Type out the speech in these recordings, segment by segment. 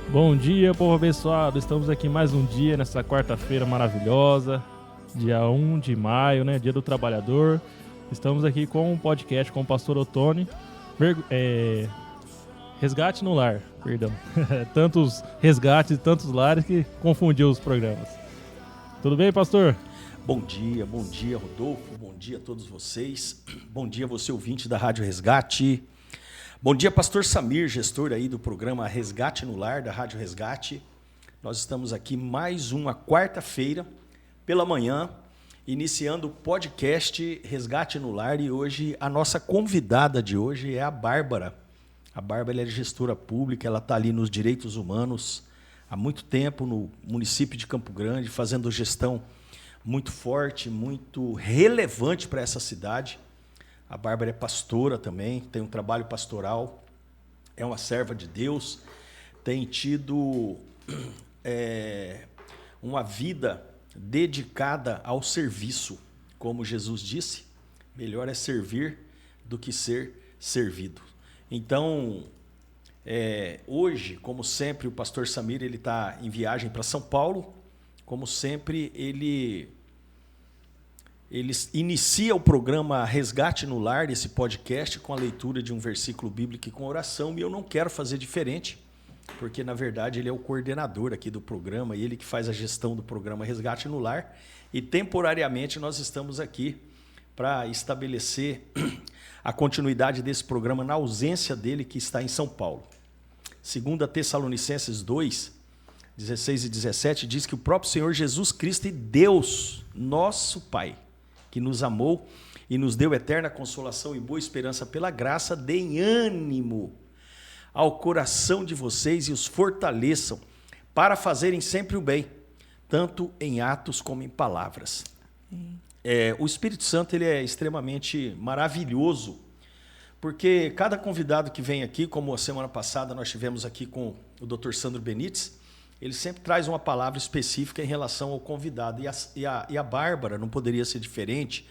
Bom dia, povo abençoado. Estamos aqui mais um dia, nessa quarta-feira maravilhosa, dia 1 de maio, né? Dia do Trabalhador. Estamos aqui com um podcast com o pastor Ottoni. Resgate no Lar, perdão. Tantos resgates e tantos lares que confundiu os programas. Tudo bem, pastor? Bom dia, Rodolfo. Bom dia a todos vocês. Bom dia, você ouvinte da Rádio Resgate. Bom dia, pastor Samir, gestor aí do programa Resgate no Lar, da Rádio Resgate. Nós estamos aqui mais uma quarta-feira, pela manhã, iniciando o podcast Resgate no Lar. E hoje, a nossa convidada de hoje é a Bárbara. A Bárbara é gestora pública, ela está ali nos direitos humanos há muito tempo, no município de Campo Grande, fazendo gestão muito forte, muito relevante para essa cidade. A Bárbara é pastora também, tem um trabalho pastoral, é uma serva de Deus, tem tido uma vida dedicada ao serviço. Como Jesus disse, melhor é servir do que ser servido. Então, hoje, como sempre, o pastor Samir está em viagem para São Paulo. Como sempre, ele inicia o programa Resgate no Lar, esse podcast, com a leitura de um versículo bíblico e com oração, e eu não quero fazer diferente, porque, na verdade, ele é o coordenador aqui do programa, e ele que faz a gestão do programa Resgate no Lar, e temporariamente nós estamos aqui para estabelecer a continuidade desse programa na ausência dele, que está em São Paulo. 2 Tessalonicenses 2, 16 e 17, diz que o próprio Senhor Jesus Cristo e Deus, nosso Pai, que nos amou e nos deu eterna consolação e boa esperança pela graça, deem ânimo ao coração de vocês e os fortaleçam para fazerem sempre o bem, tanto em atos como em palavras. O Espírito Santo ele é extremamente maravilhoso, porque cada convidado que vem aqui, como a semana passada nós tivemos aqui com o Dr. Sandro Benites, ele sempre traz uma palavra específica em relação ao convidado. E a Bárbara não poderia ser diferente.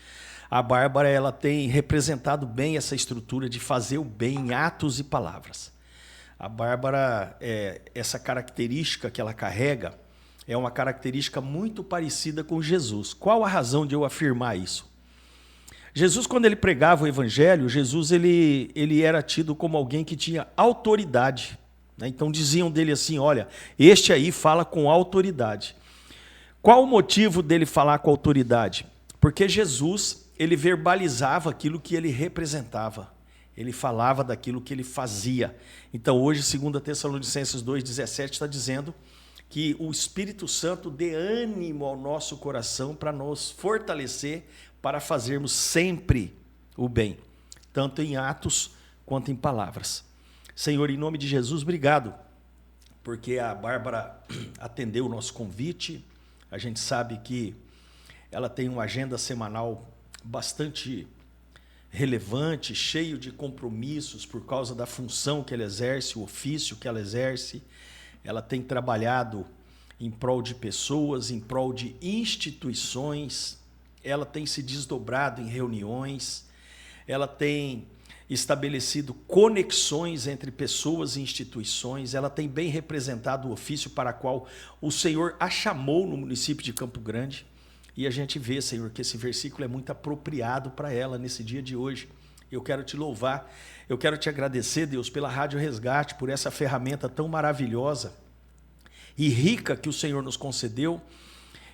A Bárbara ela tem representado bem essa estrutura de fazer o bem em atos e palavras. A Bárbara, essa característica que ela carrega, é uma característica muito parecida com Jesus. Qual a razão de eu afirmar isso? Jesus, quando ele pregava o evangelho, Jesus ele era tido como alguém que tinha autoridade. Então diziam dele assim, olha, este aí fala com autoridade. Qual o motivo dele falar com autoridade? Porque Jesus, ele verbalizava aquilo que ele representava. Ele falava daquilo que ele fazia. Então hoje, 2 Tessalonicenses 2,17 está dizendo que o Espírito Santo dê ânimo ao nosso coração para nos fortalecer, para fazermos sempre o bem, tanto em atos quanto em palavras. Senhor, em nome de Jesus, obrigado, porque a Bárbara atendeu o nosso convite. A gente sabe que ela tem uma agenda semanal bastante relevante, cheio de compromissos por causa da função que ela exerce, o ofício que ela exerce. Ela tem trabalhado em prol de pessoas, em prol de instituições. Ela tem se desdobrado em reuniões. Ela tem estabelecido conexões entre pessoas e instituições, ela tem bem representado o ofício para o qual o Senhor a chamou no município de Campo Grande, e a gente vê, Senhor, que esse versículo é muito apropriado para ela nesse dia de hoje. Eu quero te louvar, eu quero te agradecer, Deus, pela Rádio Resgate, por essa ferramenta tão maravilhosa e rica que o Senhor nos concedeu,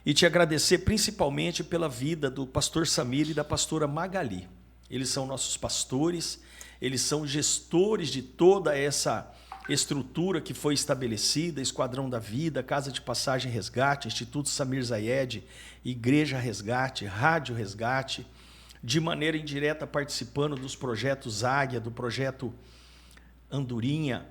e te agradecer principalmente pela vida do pastor Samir e da pastora Magali. Eles são nossos pastores, eles são gestores de toda essa estrutura que foi estabelecida, Esquadrão da Vida, Casa de Passagem Resgate, Instituto Samir Zayed, Igreja Resgate, Rádio Resgate, de maneira indireta participando dos projetos Águia, do projeto Andorinha.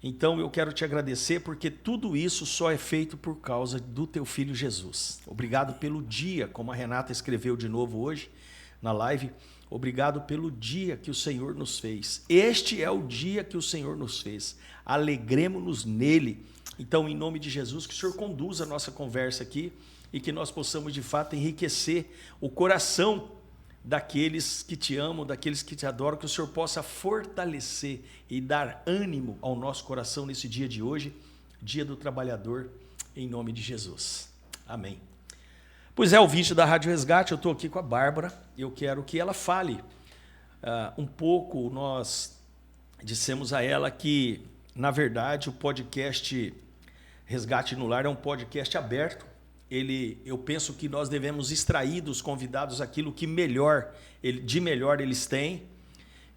Então eu quero te agradecer porque tudo isso só é feito por causa do teu filho Jesus. Obrigado pelo dia, como a Renata escreveu de novo hoje na live, obrigado pelo dia que o Senhor nos fez. Este é o dia que o Senhor nos fez. Alegremo-nos nele. Então, em nome de Jesus, que o Senhor conduza a nossa conversa aqui e que nós possamos, de fato, enriquecer o coração daqueles que te amam, daqueles que te adoram, que o Senhor possa fortalecer e dar ânimo ao nosso coração nesse dia de hoje, dia do trabalhador, em nome de Jesus. Amém. Pois é, ouvinte da Rádio Resgate, eu estou aqui com a Bárbara, eu quero que ela fale um pouco. Nós dissemos a ela que, na verdade, o podcast Resgate no Lar é um podcast aberto. Eu penso que nós devemos extrair dos convidados aquilo que de melhor eles têm.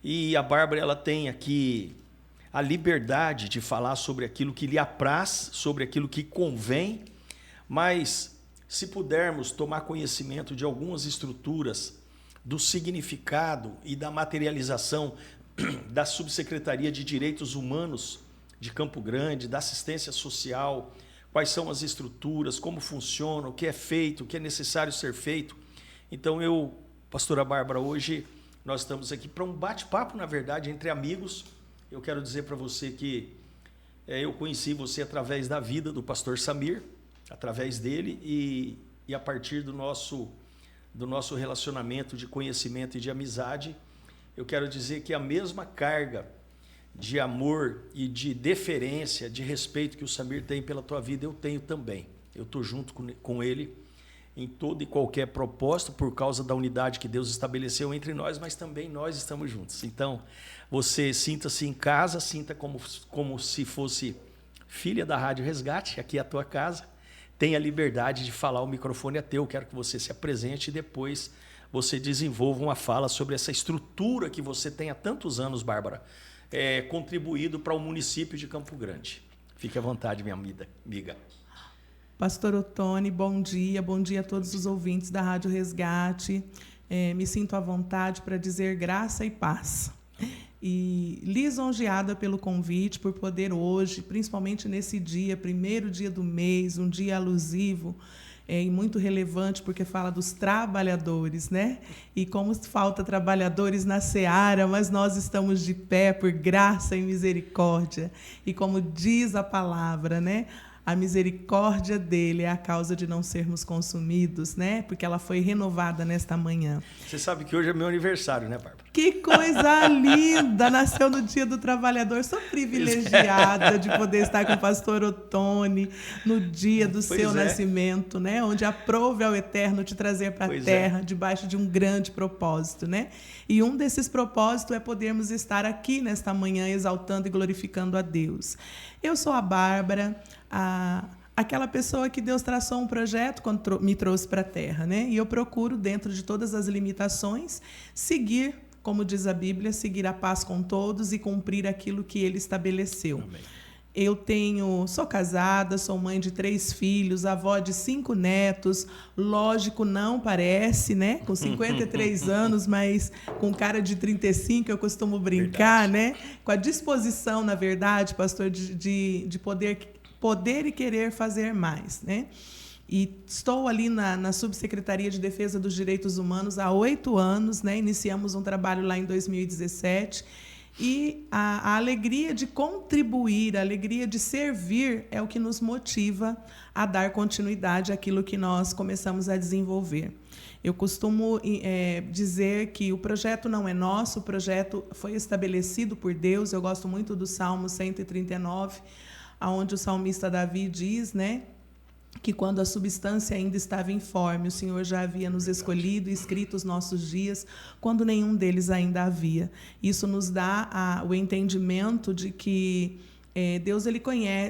E a Bárbara, ela tem aqui a liberdade de falar sobre aquilo que lhe apraz, sobre aquilo que convém, mas se pudermos tomar conhecimento de algumas estruturas do significado e da materialização da Subsecretaria de Direitos Humanos de Campo Grande, da assistência social, quais são as estruturas, como funciona, o que é feito, o que é necessário ser feito. Então pastora Bárbara, hoje nós estamos aqui para um bate-papo, na verdade, entre amigos. Eu quero dizer para você que eu conheci você através da vida do pastor Samir, através dele, e a partir do nosso relacionamento de conhecimento e de amizade, eu quero dizer que a mesma carga de amor e de deferência, de respeito que o Samir tem pela tua vida, eu tenho também. Eu estou junto com ele em todo e qualquer propósito, por causa da unidade que Deus estabeleceu entre nós, mas também nós estamos juntos. Então, você sinta-se em casa, sinta como se fosse filha da Rádio Resgate, aqui é a tua casa. Tenha liberdade de falar, o microfone é teu. Quero que você se apresente e depois você desenvolva uma fala sobre essa estrutura que você tem há tantos anos, Bárbara, contribuído para o município de Campo Grande. Fique à vontade, minha amiga. Pastor Ottoni, bom dia a todos os ouvintes da Rádio Resgate. Me sinto à vontade para dizer graça e paz. E lisonjeada pelo convite, por poder hoje, principalmente nesse dia, primeiro dia do mês, um dia alusivo e muito relevante, porque fala dos trabalhadores, né? E como falta trabalhadores na seara, mas nós estamos de pé por graça e misericórdia. E como diz a palavra, né? A misericórdia dele é a causa de não sermos consumidos, né? Porque ela foi renovada nesta manhã. Você sabe que hoje é meu aniversário, né, Bárbara? Que coisa linda! Nasceu no Dia do Trabalhador. Sou privilegiada de poder estar com o pastor Ottoni no dia do seu nascimento, né? Onde aprove ao Eterno te trazer para a terra, debaixo de um grande propósito, né? E um desses propósitos é podermos estar aqui nesta manhã exaltando e glorificando a Deus. Eu sou a Bárbara, aquela pessoa que Deus traçou um projeto quando me trouxe para a terra, né? E eu procuro, dentro de todas as limitações, seguir, como diz a Bíblia, seguir a paz com todos e cumprir aquilo que Ele estabeleceu. Amém. Sou casada, sou mãe de 3 filhos, avó de 5 netos. Lógico, não parece, né? Com 53 anos, mas com cara de 35, eu costumo brincar, né? Com a disposição, na verdade, pastor, de poder e querer fazer mais, né? E estou ali na Subsecretaria de Defesa dos Direitos Humanos há 8 anos, né? Iniciamos um trabalho lá em 2017. E a alegria de contribuir, a alegria de servir é o que nos motiva a dar continuidade àquilo que nós começamos a desenvolver. Eu costumo dizer que o projeto não é nosso, o projeto foi estabelecido por Deus. Eu gosto muito do Salmo 139, onde o salmista Davi diz, né, que quando a substância ainda estava informe, o Senhor já havia nos escolhido e escrito os nossos dias, quando nenhum deles ainda havia. Isso nos dá o entendimento de que Deus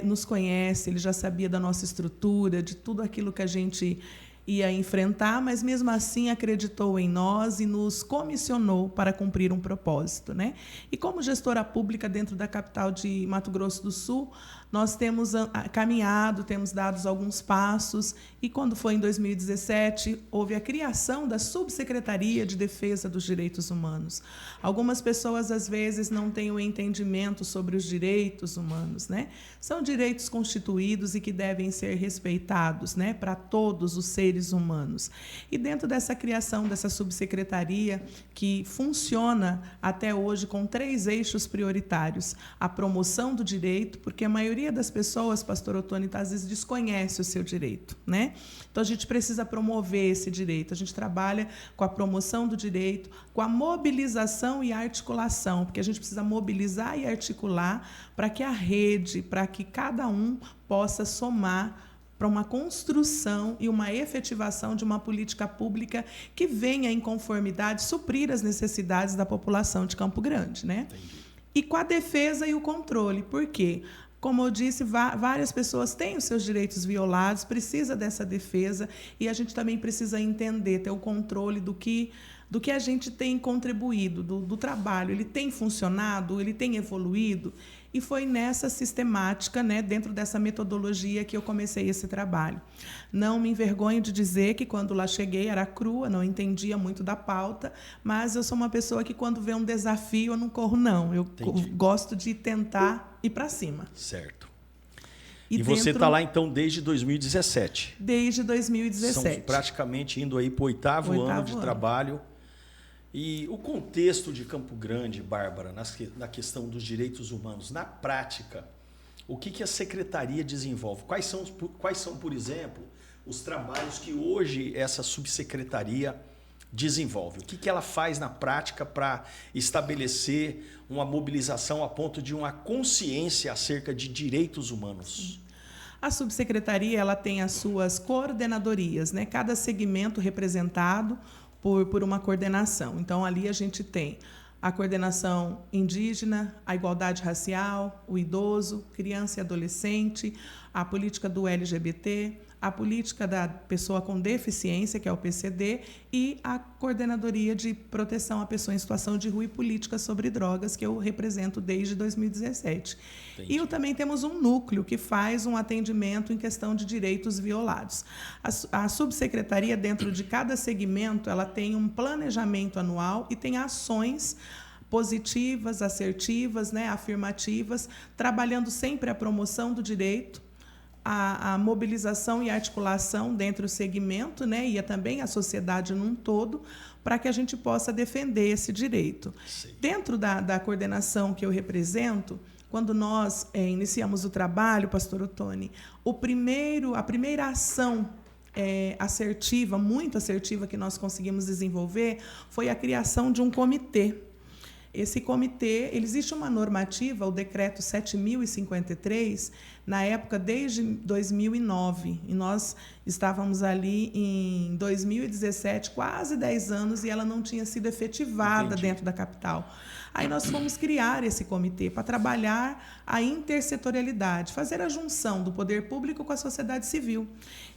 nos conhece, Ele já sabia da nossa estrutura, de tudo aquilo que a gente ia enfrentar, mas mesmo assim acreditou em nós e nos comissionou para cumprir um propósito, né? E como gestora pública dentro da capital de Mato Grosso do Sul, nós temos caminhado, temos dado alguns passos, e quando foi em 2017, houve a criação da Subsecretaria de Defesa dos Direitos Humanos. Algumas pessoas, às vezes, não têm o entendimento sobre os direitos humanos, né? São direitos constituídos e que devem ser respeitados, né, para todos os seres humanos. E dentro dessa criação dessa subsecretaria, que funciona até hoje com 3 eixos prioritários: a promoção do direito, porque a maioria maioria das pessoas, pastor Otônio, às vezes desconhece o seu direito, né? Então, a gente precisa promover esse direito. A gente trabalha com a promoção do direito, com a mobilização e articulação, porque a gente precisa mobilizar e articular para que a rede, para que cada um possa somar para uma construção e uma efetivação de uma política pública que venha em conformidade suprir as necessidades da população de Campo Grande, né? Entendi. E com a defesa e o controle. Por quê? Como eu disse, várias pessoas têm os seus direitos violados, precisa dessa defesa, e a gente também precisa entender, ter o controle do que a gente tem contribuído, do trabalho. Ele tem funcionado, ele tem evoluído, e foi nessa sistemática, né, dentro dessa metodologia, que eu comecei esse trabalho. Não me envergonho de dizer que, quando lá cheguei, era crua, não entendia muito da pauta, mas eu sou uma pessoa que, quando vê um desafio, eu não corro, não. Eu gosto de tentar ir para cima. Certo. E você está lá, então, desde 2017? Desde 2017. São praticamente indo aí para o oitavo ano de trabalho. E o contexto de Campo Grande, Bárbara, na questão dos direitos humanos, na prática, o que a Secretaria desenvolve? Quais são, por exemplo, os trabalhos que hoje essa subsecretaria desenvolve? O que ela faz na prática para estabelecer uma mobilização a ponto de uma consciência acerca de direitos humanos? A subsecretaria, ela tem as suas coordenadorias, né? Cada segmento representado por uma coordenação. Então, ali a gente tem a coordenação indígena, a igualdade racial, o idoso, criança e adolescente, a política do LGBT, a política da pessoa com deficiência, que é o PCD, e a coordenadoria de proteção à pessoa em situação de rua e política sobre drogas, que eu represento desde 2017. Entendi. E também temos um núcleo que faz um atendimento em questão de direitos violados. A subsecretaria, dentro de cada segmento, ela tem um planejamento anual e tem ações positivas, assertivas, né, afirmativas, trabalhando sempre a promoção do direito, a mobilização e articulação dentro do segmento, né, e também a sociedade num todo, para que a gente possa defender esse direito. Sim. Dentro da coordenação que eu represento, quando nós iniciamos o trabalho, pastor Otônio, a primeira ação assertiva, muito assertiva, que nós conseguimos desenvolver foi a criação de um comitê. Esse comitê, existe uma normativa, o decreto 7.053, na época desde 2009, e nós estávamos ali em 2017, quase 10 anos, e ela não tinha sido efetivada. Entendi. Dentro da capital. Aí nós fomos criar esse comitê para trabalhar a intersetorialidade, fazer a junção do poder público com a sociedade civil.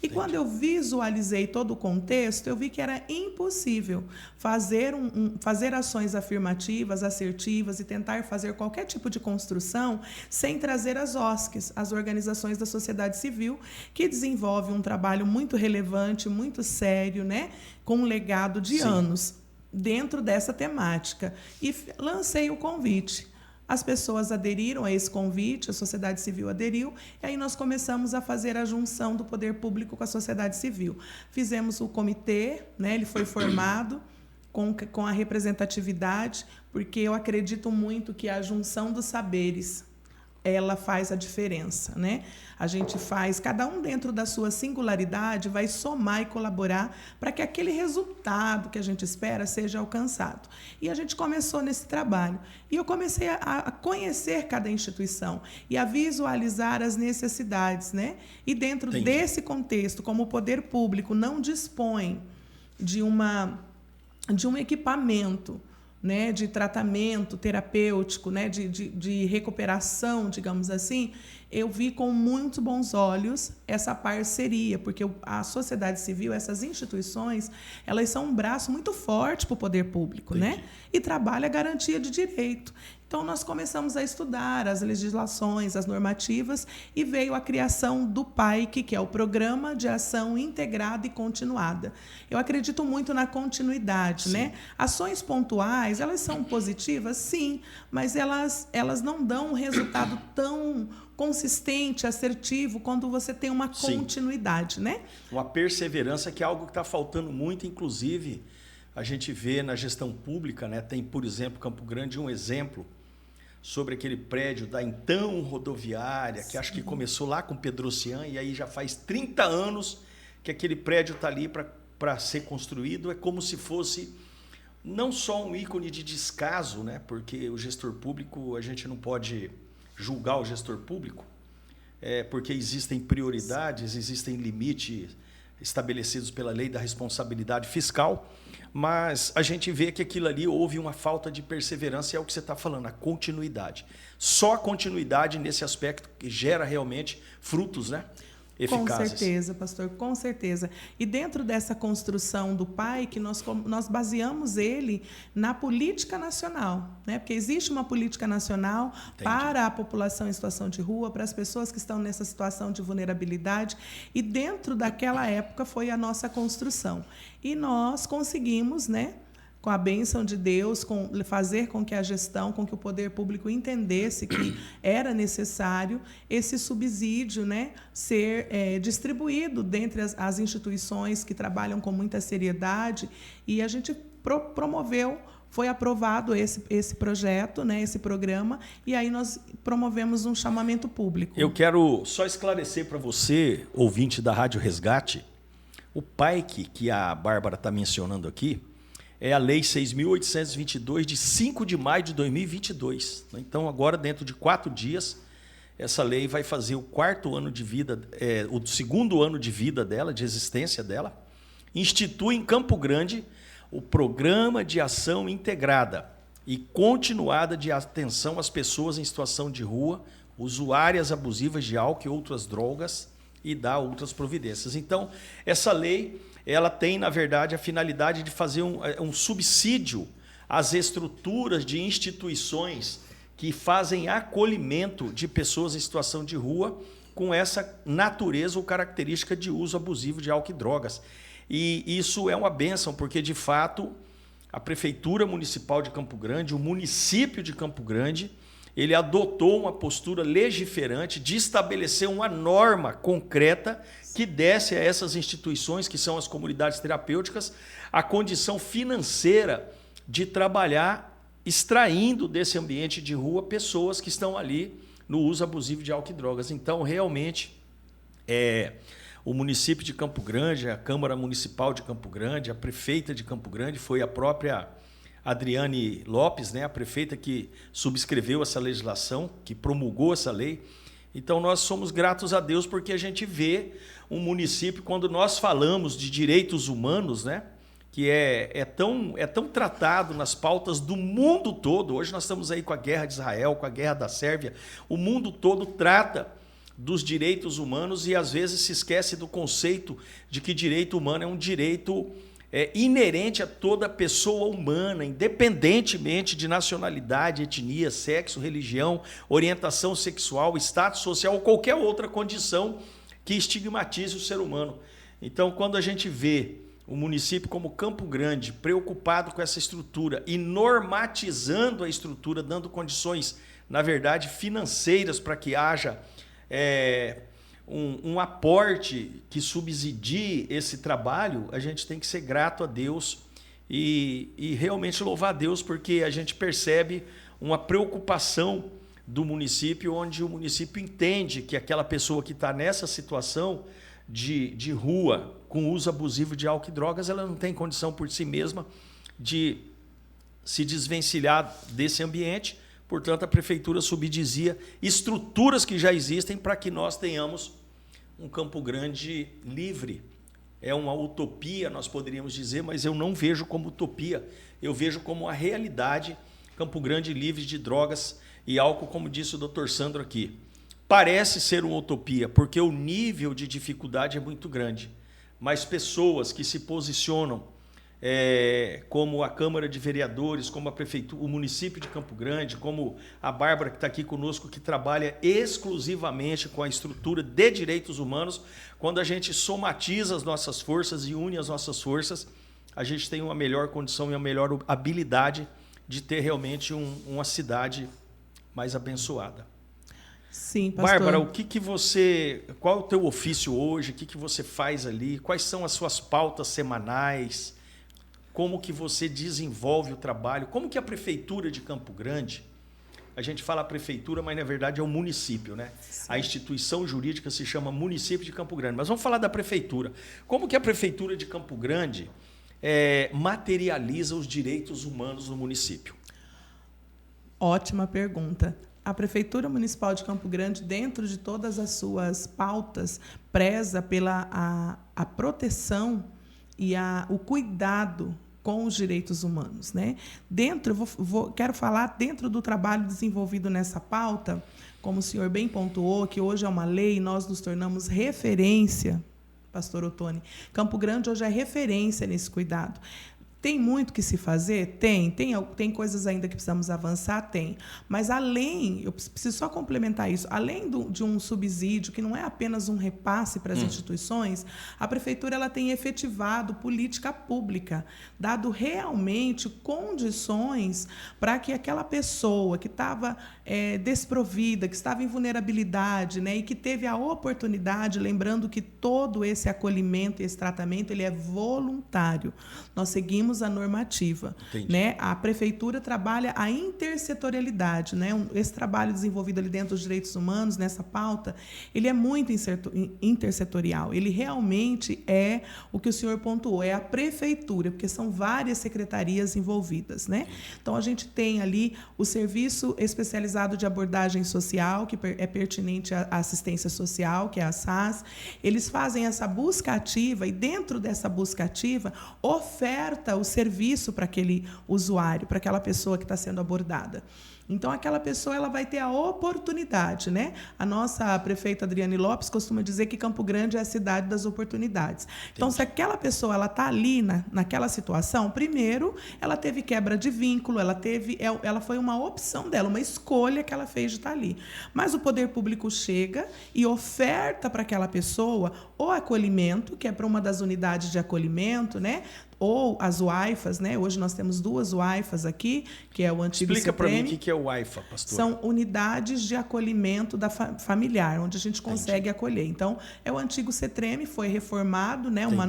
E Entendi. Quando eu visualizei todo o contexto, eu vi que era impossível fazer ações afirmativas, assertivas e tentar fazer qualquer tipo de construção sem trazer as OSCs, as organizações da sociedade civil, que desenvolvem um trabalho muito relevante, muito sério, né, com um legado de Sim. anos dentro dessa temática. E lancei o convite. As pessoas aderiram a esse convite, a sociedade civil aderiu, e aí nós começamos a fazer a junção do poder público com a sociedade civil. Fizemos o comitê, né, ele foi formado com a representatividade, porque eu acredito muito que a junção dos saberes, ela faz a diferença, né? A gente faz, cada um dentro da sua singularidade vai somar e colaborar para que aquele resultado que a gente espera seja alcançado. E a gente começou nesse trabalho. E eu comecei a conhecer cada instituição e a visualizar as necessidades, né? E dentro Entendi. Desse contexto, como o poder público não dispõe de um equipamento, né, de tratamento terapêutico, né, de recuperação, digamos assim, eu vi com muito bons olhos essa parceria, porque a sociedade civil, essas instituições, elas são um braço muito forte para o poder público, né, e trabalha a garantia de direito. Então, nós começamos a estudar as legislações, as normativas, e veio a criação do PAIC, que é o Programa de Ação Integrada e Continuada. Eu acredito muito na continuidade, né? Ações pontuais, elas são positivas, sim, mas elas não dão um resultado tão consistente, assertivo, quando você tem uma continuidade, né? Uma perseverança, que é algo que está faltando muito, inclusive, a gente vê na gestão pública, né? Tem, por exemplo, Campo Grande um exemplo sobre aquele prédio da então rodoviária, que acho que começou lá com Pedrocian, e aí já faz 30 anos que aquele prédio está ali para ser construído. É como se fosse não só um ícone de descaso, né? Porque o gestor público, a gente não pode julgar o gestor público, porque existem prioridades, existem limites estabelecidos pela lei da responsabilidade fiscal, mas a gente vê que aquilo ali houve uma falta de perseverança, e é o que você está falando, a continuidade. Só a continuidade nesse aspecto que gera realmente frutos, né? Eficazes. Com certeza, pastor, com certeza. E dentro dessa construção do pai, que nós baseamos ele na política nacional, né? Porque existe uma política nacional para a população em situação de rua, para as pessoas que estão nessa situação de vulnerabilidade, e dentro daquela época foi a nossa construção. E nós conseguimos, né, com a bênção de Deus, fazer com que a gestão, com que o poder público entendesse que era necessário esse subsídio, né, ser distribuído dentre as instituições que trabalham com muita seriedade, e a gente promoveu, foi aprovado esse projeto, né, esse programa, e aí nós promovemos um chamamento público. Eu quero só esclarecer para você, ouvinte da Rádio Resgate, o PAIC que a Bárbara está mencionando aqui, é a Lei 6.822, de 5 de maio de 2022. Então, agora, dentro de 4 dias, essa lei vai fazer o 4º ano de vida, o 2º ano de vida dela, de existência dela. Institui em Campo Grande o Programa de Ação Integrada e Continuada de Atenção às Pessoas em Situação de Rua, usuárias abusivas de álcool e outras drogas, e dá outras providências. Então, essa lei, ela tem, na verdade, a finalidade de fazer um subsídio às estruturas de instituições que fazem acolhimento de pessoas em situação de rua com essa natureza ou característica de uso abusivo de álcool e drogas. E isso é uma bênção, porque, de fato, a Prefeitura Municipal de Campo Grande, o município de Campo Grande, ele adotou uma postura legiferante de estabelecer uma norma concreta que desse a essas instituições, que são as comunidades terapêuticas, a condição financeira de trabalhar extraindo desse ambiente de rua pessoas que estão ali no uso abusivo de álcool e drogas. Então, realmente, o município de Campo Grande, a Câmara Municipal de Campo Grande, a prefeita de Campo Grande, foi a própria Adriane Lopes, né, a prefeita que subscreveu essa legislação, que promulgou essa lei. Então, nós somos gratos a Deus porque a gente vê um município, quando nós falamos de direitos humanos, né, que é tão tratado nas pautas do mundo todo. Hoje nós estamos aí com a guerra de Israel, com a guerra da Sérvia. O mundo todo trata dos direitos humanos e, às vezes, se esquece do conceito de que direito humano é um direito inerente a toda pessoa humana, independentemente de nacionalidade, etnia, sexo, religião, orientação sexual, status social ou qualquer outra condição que estigmatize o ser humano. Então, quando a gente vê o município como Campo Grande preocupado com essa estrutura e normatizando a estrutura, dando condições, na verdade, financeiras para que haja um aporte que subsidie esse trabalho, a gente tem que ser grato a Deus e realmente louvar a Deus, porque a gente percebe uma preocupação do município, onde o município entende que aquela pessoa que está nessa situação de rua, com uso abusivo de álcool e drogas, ela não tem condição por si mesma de se desvencilhar desse ambiente. Portanto, a prefeitura subsidia estruturas que já existem para que nós tenhamos um Campo Grande livre. É uma utopia, nós poderíamos dizer, mas eu não vejo como utopia. Eu vejo como a realidade, Campo Grande livre de drogas e álcool, como disse o Dr. Sandro aqui. Parece ser uma utopia, porque o nível de dificuldade é muito grande. Mas pessoas que se posicionam como a Câmara de Vereadores, como a Prefeitura, o município de Campo Grande, como a Bárbara, que está aqui conosco, que trabalha exclusivamente com a estrutura de direitos humanos, quando a gente somatiza as nossas forças e une as nossas forças, a gente tem uma melhor condição e uma melhor habilidade de ter realmente uma cidade mais abençoada. Sim, pastor. Bárbara, qual é o teu ofício hoje? O que você faz ali? Quais são as suas pautas semanais? Como que você desenvolve o trabalho? Como que a Prefeitura de Campo Grande a gente fala prefeitura, mas na verdade é o município, né? Sim. A instituição jurídica se chama Município de Campo Grande. Mas vamos falar da prefeitura. Como que a prefeitura de Campo Grande materializa os direitos humanos no município? Ótima pergunta. A Prefeitura Municipal de Campo Grande, dentro de todas as suas pautas, preza pela a proteção e o cuidado com os direitos humanos, né? Quero falar dentro do trabalho desenvolvido nessa pauta, como o senhor bem pontuou, que hoje é uma lei, nós nos tornamos referência, pastor Ottoni. Campo Grande hoje é referência nesse cuidado. Tem muito que se fazer? Tem coisas ainda que precisamos avançar? Tem. Mas eu preciso só complementar isso, além de um subsídio, que não é apenas um repasse para as instituições, a Prefeitura ela tem efetivado política pública, dado realmente condições para que aquela pessoa que estava desprovida, que estava em vulnerabilidade, né, e que teve a oportunidade, lembrando que todo esse acolhimento e esse tratamento ele é voluntário. Nós seguimos a normativa, né? A prefeitura trabalha a intersetorialidade, né? Esse trabalho desenvolvido ali dentro dos direitos humanos, nessa pauta, ele é muito intersetorial. Ele realmente é o que o senhor pontuou, é a prefeitura, porque são várias secretarias envolvidas, né? Então, a gente tem ali o Serviço Especializado de Abordagem Social, que é pertinente à assistência social, que é a SAS. Eles fazem essa busca ativa e, dentro dessa busca ativa, oferta o serviço para aquele usuário, para aquela pessoa que está sendo abordada. Então, aquela pessoa ela vai ter a oportunidade, né? A nossa prefeita Adriane Lopes costuma dizer que Campo Grande é a cidade das oportunidades. Então, se aquela pessoa está ali naquela situação, primeiro, ela teve quebra de vínculo, ela foi uma opção dela, uma escolha que ela fez de estar ali. Mas o poder público chega e oferta para aquela pessoa o acolhimento, que é para uma das unidades de acolhimento, né? Ou as UAIFAs, né? Hoje nós temos 2 UAIFAs aqui, que é o antigo Explica para CETREM. mim o que é o UAIFA, pastor. São unidades de acolhimento familiar, onde a gente consegue acolher. Então, é o antigo CETREM, foi reformado, né? Uma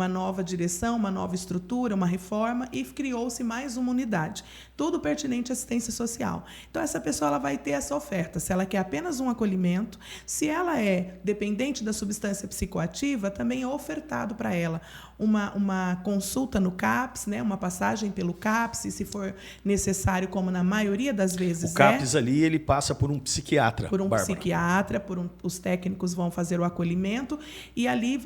nova direção, uma nova estrutura, uma reforma, e criou-se mais uma unidade. Tudo pertinente à assistência social. Então, essa pessoa ela vai ter essa oferta. Se ela quer apenas um acolhimento, se ela é dependente da substância psicoativa, também é ofertado para ela uma consulta no CAPS, né? Uma passagem pelo CAPS, se for necessário, como na maioria das vezes o CAPS ali, ele passa por um psiquiatra, por um Bárbara. Psiquiatra, os técnicos vão fazer o acolhimento, e ali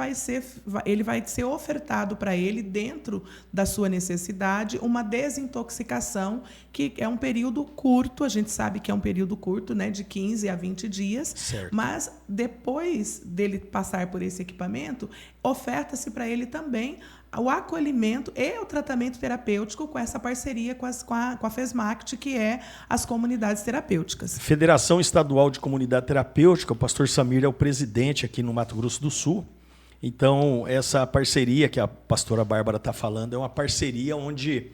ele vai ser ofertado para ele, dentro da sua necessidade, uma desintoxicação, que é um período curto, a gente sabe que é um período curto, né, de 15 a 20 dias, certo. Mas depois dele passar por esse equipamento, oferta-se para ele também o acolhimento e o tratamento terapêutico, com essa parceria com a FESMACT, que é as comunidades terapêuticas. Federação Estadual de Comunidade Terapêutica, o pastor Samir é o presidente aqui no Mato Grosso do Sul. Então, essa parceria que a pastora Bárbara está falando é uma parceria onde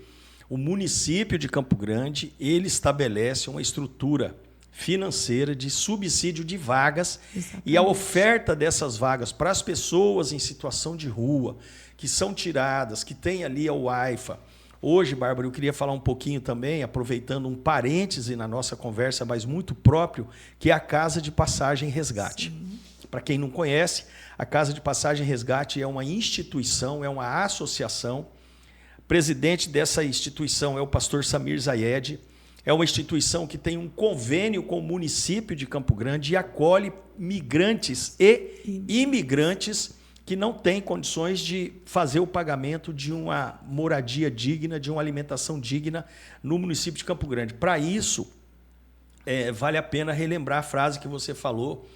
o município de Campo Grande ele estabelece uma estrutura financeira de subsídio de vagas. Exatamente. E a oferta dessas vagas para as pessoas em situação de rua, que são tiradas, que tem ali a UAIFA. Hoje, Bárbara, eu queria falar um pouquinho também, aproveitando um parêntese na nossa conversa, mas muito próprio, que é a Casa de Passagem e Resgate. Para quem não conhece, a Casa de Passagem e Resgate é uma instituição, é uma associação. O presidente dessa instituição é o pastor Samir Zayed. É uma instituição que tem um convênio com o município de Campo Grande e acolhe migrantes e imigrantes que não têm condições de fazer o pagamento de uma moradia digna, de uma alimentação digna no município de Campo Grande. Para isso, vale a pena relembrar a frase que você falou,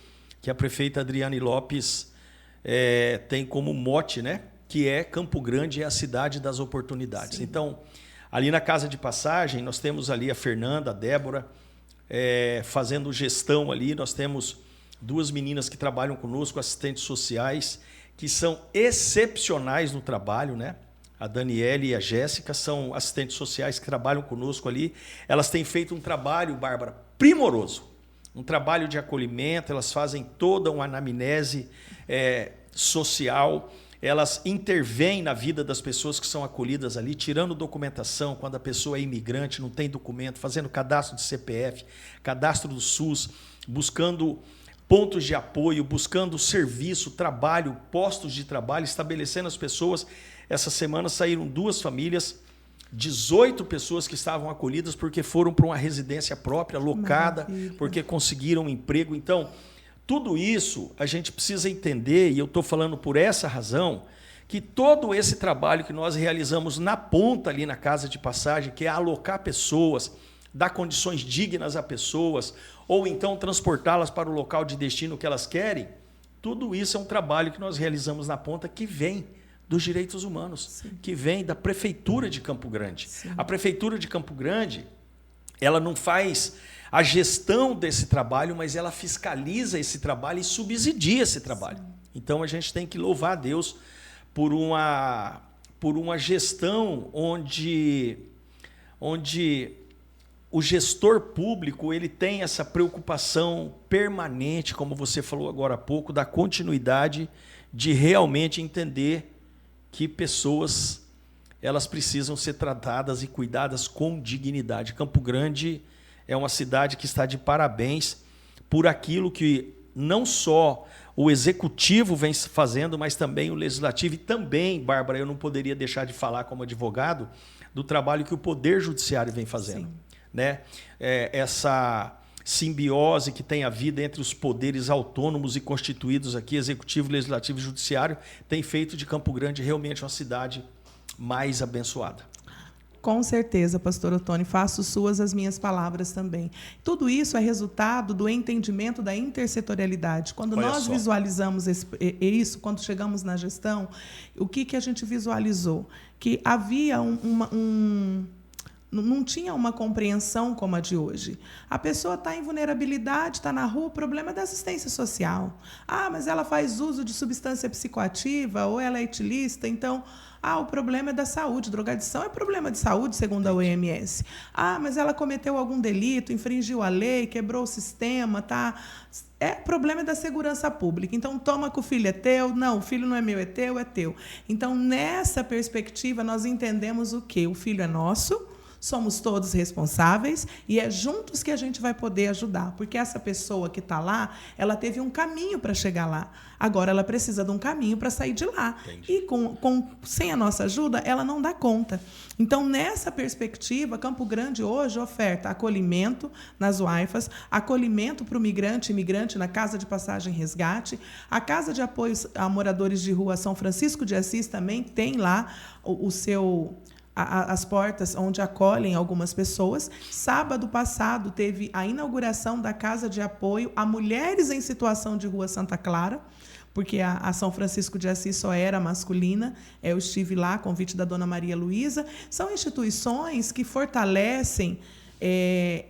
que a prefeita Adriane Lopes tem como mote, né? Que é Campo Grande é a cidade das oportunidades. Sim. Então, ali na Casa de Passagem, nós temos ali a Fernanda, a Débora, fazendo gestão ali. Nós temos 2 meninas que trabalham conosco, assistentes sociais, que são excepcionais no trabalho, né? A Daniele e a Jéssica são assistentes sociais que trabalham conosco ali. Elas têm feito um trabalho, Bárbara, primoroso. Um trabalho de acolhimento, elas fazem toda uma anamnese social. elas intervêm na vida das pessoas que são acolhidas ali, tirando documentação quando a pessoa é imigrante, não tem documento, fazendo cadastro de CPF, cadastro do SUS, buscando pontos de apoio, buscando serviço, trabalho, postos de trabalho, estabelecendo as pessoas. Essa semana saíram 2 famílias, 18 pessoas que estavam acolhidas porque foram para uma residência própria, locada, porque conseguiram um emprego. Então, tudo isso a gente precisa entender, e eu estou falando por essa razão, que todo esse trabalho que nós realizamos na ponta ali na casa de passagem, que é alocar pessoas, dar condições dignas a pessoas, ou então transportá-las para o local de destino que elas querem, tudo isso é um trabalho que nós realizamos na ponta que vem dos direitos humanos, sim, que vem da Prefeitura de Campo Grande. Sim. A Prefeitura de Campo Grande, ela não faz a gestão desse trabalho, mas ela fiscaliza esse trabalho e subsidia esse trabalho. Sim. Então, a gente tem que louvar a Deus por uma gestão onde o gestor público ele tem essa preocupação permanente, como você falou agora há pouco, da continuidade de realmente entender que pessoas elas precisam ser tratadas e cuidadas com dignidade. Campo Grande é uma cidade que está de parabéns por aquilo que não só o executivo vem fazendo, mas também o legislativo. E também, Bárbara, eu não poderia deixar de falar como advogado do trabalho que o Poder Judiciário vem fazendo. Sim. Né? Essa simbiose que tem havido entre os poderes autônomos e constituídos aqui, executivo, legislativo e judiciário, tem feito de Campo Grande realmente uma cidade mais abençoada. Com certeza, pastor Ottoni, faço suas as minhas palavras também. Tudo isso é resultado do entendimento da intersetorialidade. Quando nós visualizamos isso, quando chegamos na gestão, o que a gente visualizou? Que havia não tinha uma compreensão como a de hoje. A pessoa está em vulnerabilidade, está na rua, o problema é da assistência social. Ah, mas ela faz uso de substância psicoativa ou ela é etilista, então... Ah, o problema é da saúde, drogadição é problema de saúde, segundo a OMS. Ah, mas ela cometeu algum delito, infringiu a lei, quebrou o sistema, tá? Problema da segurança pública. Então, toma que o filho é teu. Não, o filho não é meu, é teu, é teu. Então, nessa perspectiva, nós entendemos o quê? O filho é nosso, somos todos responsáveis e é juntos que a gente vai poder ajudar, porque essa pessoa que está lá, ela teve um caminho para chegar lá. Agora, ela precisa de um caminho para sair de lá. Entendi. E sem a nossa ajuda, ela não dá conta. Então, nessa perspectiva, Campo Grande hoje oferta acolhimento nas UAIFAs, acolhimento para o migrante e imigrante na Casa de Passagem Resgate, a Casa de Apoio a Moradores de Rua São Francisco de Assis também tem lá as portas onde acolhem algumas pessoas. Sábado passado teve a inauguração da Casa de Apoio a Mulheres em Situação de Rua Santa Clara, porque a São Francisco de Assis só era masculina. Eu estive lá, convite da dona Maria Luísa. São instituições que fortalecem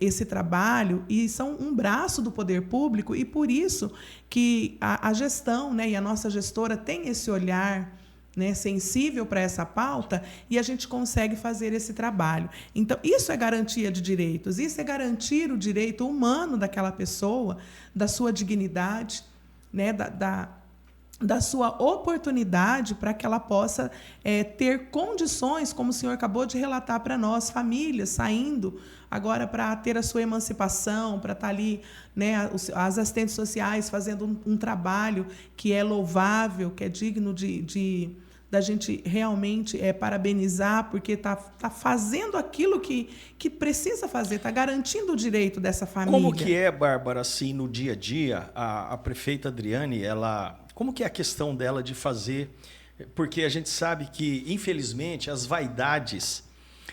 esse trabalho e são um braço do poder público, e por isso que a gestão, né, e a nossa gestora tem esse olhar, né, sensível para essa pauta, e a gente consegue fazer esse trabalho. Então, isso é garantia de direitos, isso é garantir o direito humano daquela pessoa, da sua dignidade, né, da sua oportunidade para que ela possa ter condições, como o senhor acabou de relatar para nós, famílias saindo agora para ter a sua emancipação, para estar ali, né, as assistentes sociais fazendo um trabalho que é louvável, que é digno da gente realmente parabenizar, porque está fazendo aquilo que precisa fazer, está garantindo o direito dessa família. Como que é, Bárbara, assim, no dia a dia, a prefeita Adriane, como que é a questão dela de fazer? Porque a gente sabe que, infelizmente, as vaidades,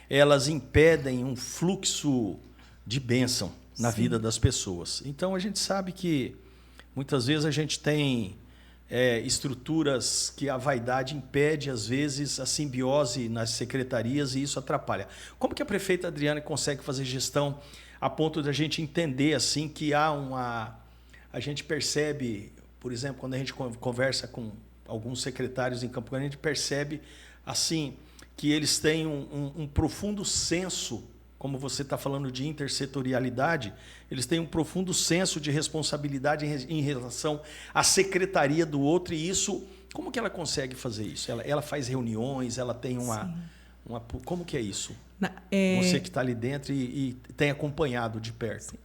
elas impedem um fluxo de bênção na vida das pessoas. Então, a gente sabe que, muitas vezes, a gente tem estruturas que a vaidade impede, às vezes, a simbiose nas secretarias, e isso atrapalha. Como que a prefeita Adriane consegue fazer gestão a ponto de a gente entender assim, que a gente percebe, por exemplo, quando a gente conversa com alguns secretários em Campo Grande, a gente percebe assim, que eles têm um profundo senso, como você está falando de intersetorialidade, eles têm um profundo senso de responsabilidade em relação à secretaria do outro, e isso Como que ela consegue fazer isso? Ela faz reuniões, ela tem uma como que é isso? Você que está ali dentro e tem acompanhado de perto.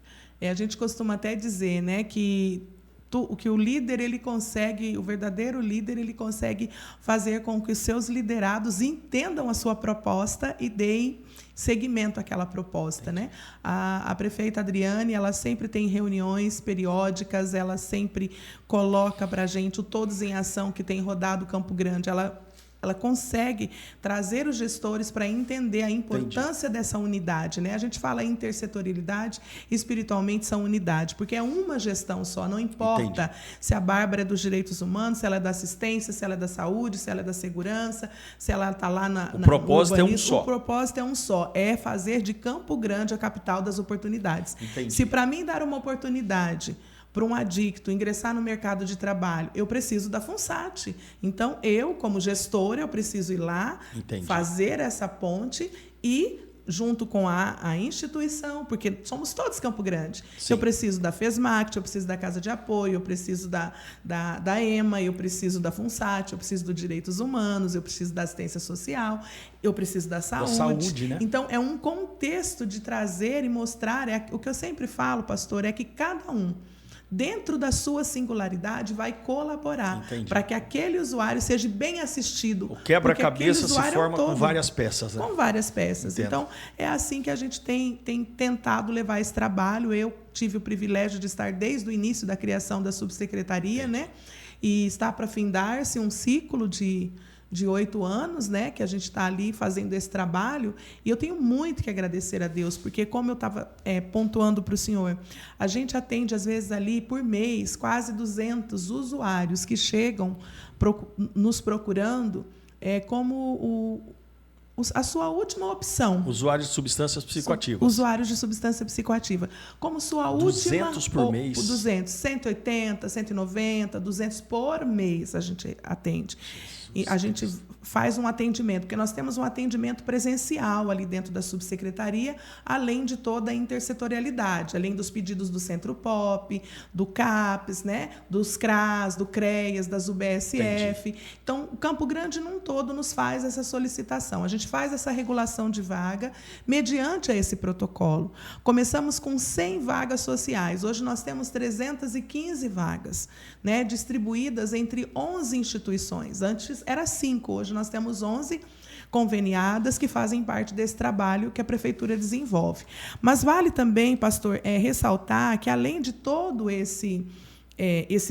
A gente costuma até dizer, né, que o líder ele consegue, o verdadeiro líder ele consegue fazer com que os seus liderados entendam a sua proposta e deem seguimento àquela proposta, né? A prefeita Adriane, ela sempre tem reuniões periódicas, ela sempre coloca para a gente o Todos em Ação que tem rodado Campo Grande. Ela consegue trazer os gestores para entender a importância dessa unidade, né? A gente fala em intersetorialidade, espiritualmente são unidade, porque é uma gestão só, não importa se a Bárbara é dos direitos humanos, se ela é da assistência, se ela é da saúde, se ela é da segurança, se ela está lá o propósito é um só. O propósito é um só, é fazer de Campo Grande a capital das oportunidades. Se para mim dar uma oportunidade para um adicto ingressar no mercado de trabalho, eu preciso da FUNSAT. Então, eu, como gestora, eu preciso ir lá, fazer essa ponte e, junto com a instituição, porque somos todos Campo Grande. Sim. Eu preciso da FESMACT, eu preciso da Casa de Apoio, eu preciso da EMA, eu preciso da FUNSAT, eu preciso dos direitos humanos, eu preciso da assistência social, eu preciso da saúde. Da saúde, né? Então, é um contexto de trazer e mostrar, o que eu sempre falo, pastor, é que cada um, dentro da sua singularidade, vai colaborar para que aquele usuário seja bem assistido. O quebra-cabeça se forma com várias peças. Né? Com várias peças. Entendo. Então, é assim que a gente tem tentado levar esse trabalho. Eu tive o privilégio de estar desde o início da criação da subsecretaria, né? E está para findar-se um ciclo de 8 anos, né, que a gente está ali fazendo esse trabalho, e eu tenho muito que agradecer a Deus, porque, como eu estava pontuando para o senhor, a gente atende, às vezes, ali, por mês, quase 200 usuários que chegam nos procurando como a sua última opção. Usuários de substâncias psicoativas. Usuários de substância psicoativa. Como sua última... 200 por mês? 200, 180, 190, 200 por mês a gente atende. E a gente faz um atendimento, porque nós temos um atendimento presencial ali dentro da subsecretaria, além de toda a intersetorialidade, além dos pedidos do Centro POP, do CAPES, né, dos CRAS, do CREAS, das UBSF. Entendi. Então, o Campo Grande, num todo, nos faz essa solicitação. A gente faz essa regulação de vaga mediante esse protocolo. Começamos com 100 vagas sociais. Hoje nós temos 315 vagas, né, distribuídas entre 11 instituições. Antes era 5, hoje nós temos 11 conveniadas que fazem parte desse trabalho que a Prefeitura desenvolve. Mas vale também, pastor, ressaltar que, além de todo esse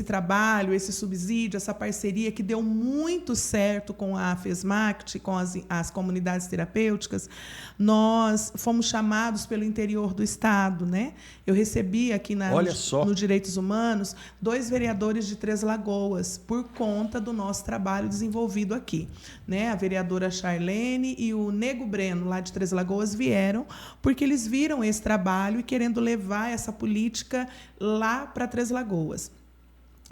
trabalho, esse subsídio, essa parceria que deu muito certo com a FESMACT, com as comunidades terapêuticas, nós fomos chamados pelo interior do Estado, né? Eu recebi aqui no Direitos Humanos 2 vereadores de Três Lagoas por conta do nosso trabalho desenvolvido aqui, né? A vereadora Charlene e o Nego Breno, lá de Três Lagoas, vieram porque eles viram esse trabalho e querendo levar essa política lá para Três Lagoas.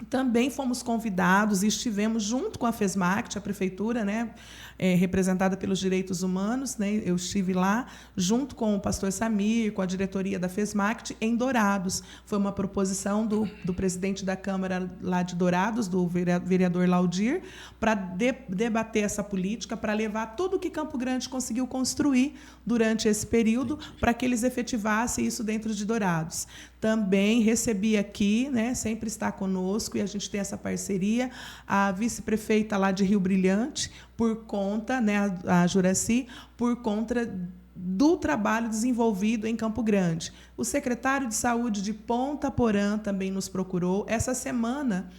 Também fomos convidados e estivemos junto com a FESMACT, a prefeitura, né, representada pelos direitos humanos, né, eu estive lá junto com o pastor Samir, com a diretoria da FESMACT, em Dourados. Foi uma proposição do presidente da Câmara lá de Dourados, do vereador Laudir, para debater essa política, para levar tudo que Campo Grande conseguiu construir durante esse período, para que eles efetivassem isso dentro de Dourados. Também recebi aqui, né, sempre está conosco, e a gente tem essa parceria, a vice-prefeita lá de Rio Brilhante, por conta, né, a Juraci, por conta do trabalho desenvolvido em Campo Grande. O secretário de Saúde de Ponta Porã também nos procurou. Essa semana,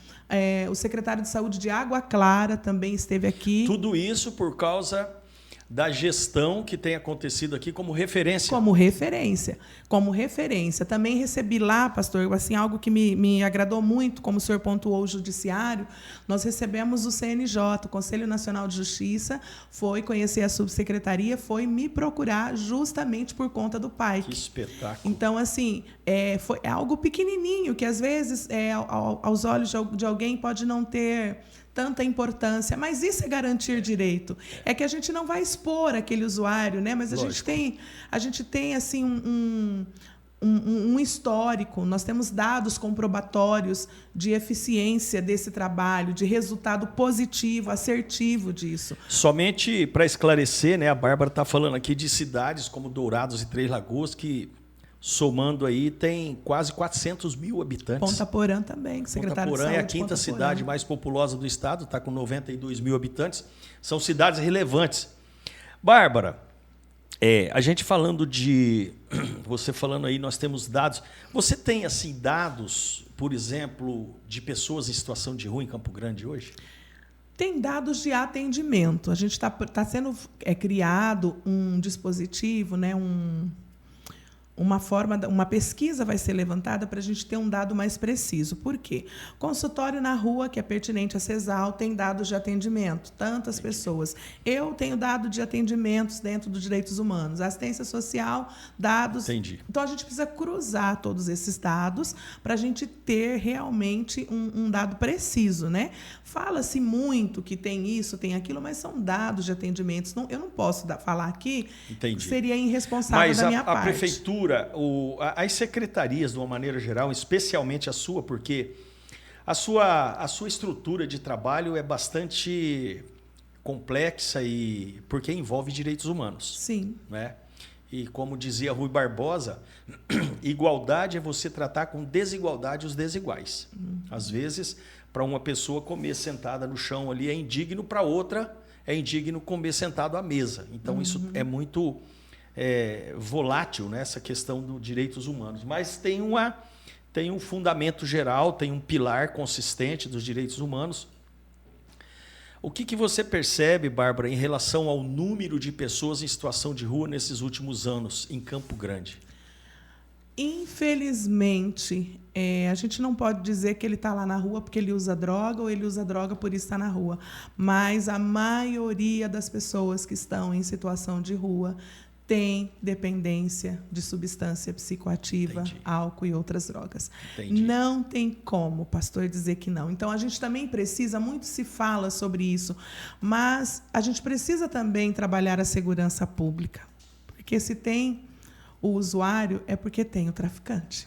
o secretário de Saúde de Água Clara também esteve aqui. Tudo isso por causa da gestão que tem acontecido aqui como referência. Como referência. Também recebi lá, pastor, assim, algo que me agradou muito, como o senhor pontuou, o judiciário. Nós recebemos o CNJ, o Conselho Nacional de Justiça, foi conhecer a subsecretaria, foi me procurar justamente por conta do PAIC. Que espetáculo. Então, assim, é algo pequenininho, que às vezes, aos olhos de alguém, pode não ter tanta importância, mas isso é garantir direito. É que a gente não vai expor aquele usuário, né? Mas a gente tem assim um histórico, nós temos dados comprobatórios de eficiência desse trabalho, de resultado positivo, assertivo disso. Somente para esclarecer, né, a Bárbara está falando aqui de cidades como Dourados e Três Lagoas, que somando aí tem quase 400 mil habitantes. Ponta Porã também, secretário Ponta Porã de Saúde. é a quinta cidade mais populosa do estado, está com 92 mil habitantes. São cidades relevantes. Bárbara, a gente falando de... Você falando aí, nós temos dados. Você tem, assim, dados, por exemplo, de pessoas em situação de rua em Campo Grande hoje? Tem dados de atendimento. A gente está sendo criado um dispositivo, né, uma pesquisa vai ser levantada para a gente ter um dado mais preciso. Por quê? Consultório na rua, que é pertinente a CESAL, tem dados de atendimento, tantas pessoas. Eu tenho dado de atendimentos dentro dos direitos humanos. Assistência social, dados. Entendi. Então, a gente precisa cruzar todos esses dados para a gente ter realmente um dado preciso, né? Fala-se muito que tem isso, tem aquilo, mas são dados de atendimentos. Eu não posso falar aqui, Entendi. Seria irresponsável da minha parte. Mas a prefeitura, as secretarias, de uma maneira geral, especialmente a sua, porque a sua estrutura de trabalho é bastante complexa e porque envolve direitos humanos. Sim. Né? E como dizia Rui Barbosa, igualdade é você tratar com desigualdade os desiguais. Às vezes, para uma pessoa comer sentada no chão ali é indigno, para outra é indigno comer sentado à mesa. Então, isso é muito volátil, né, essa questão dos direitos humanos. Mas tem um fundamento geral, tem um pilar consistente dos direitos humanos. O que você percebe, Bárbara, em relação ao número de pessoas em situação de rua nesses últimos anos em Campo Grande? Infelizmente, a gente não pode dizer que ele está lá na rua porque ele usa droga ou ele usa droga por estar na rua. Mas a maioria das pessoas que estão em situação de rua tem dependência de substância psicoativa, Entendi. álcool e outras drogas. Entendi. Não tem como o pastor dizer que não. Então, a gente também precisa, muito se fala sobre isso, mas a gente precisa também trabalhar a segurança pública. Porque se tem o usuário, é porque tem o traficante.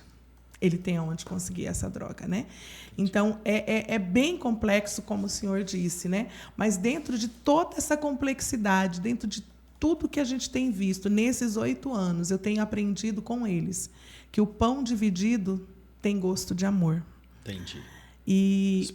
Ele tem onde conseguir essa droga, né? Então, é bem complexo, como o senhor disse, né? Mas dentro de toda essa complexidade, dentro de tudo que a gente tem visto nesses 8 anos, eu tenho aprendido com eles que o pão dividido tem gosto de amor. Entendi. E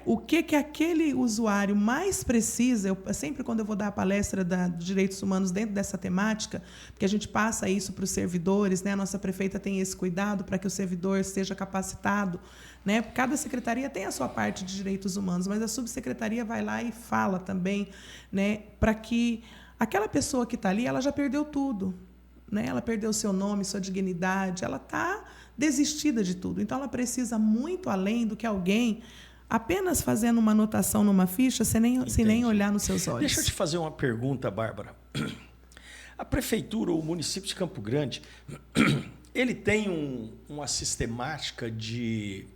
o que aquele usuário mais precisa, sempre quando eu vou dar a palestra dos direitos humanos dentro dessa temática, porque a gente passa isso para os servidores, né? A nossa prefeita tem esse cuidado para que o servidor esteja capacitado, né? Cada secretaria tem a sua parte de direitos humanos, mas a subsecretaria vai lá e fala também, né? Para que aquela pessoa que está ali, ela já perdeu tudo, né? Ela perdeu seu nome, sua dignidade, ela está desistida de tudo. Então, ela precisa muito além do que alguém apenas fazendo uma anotação numa ficha sem nem olhar nos seus olhos. Deixa eu te fazer uma pergunta, Bárbara. A prefeitura, o município de Campo Grande, ele tem uma sistemática de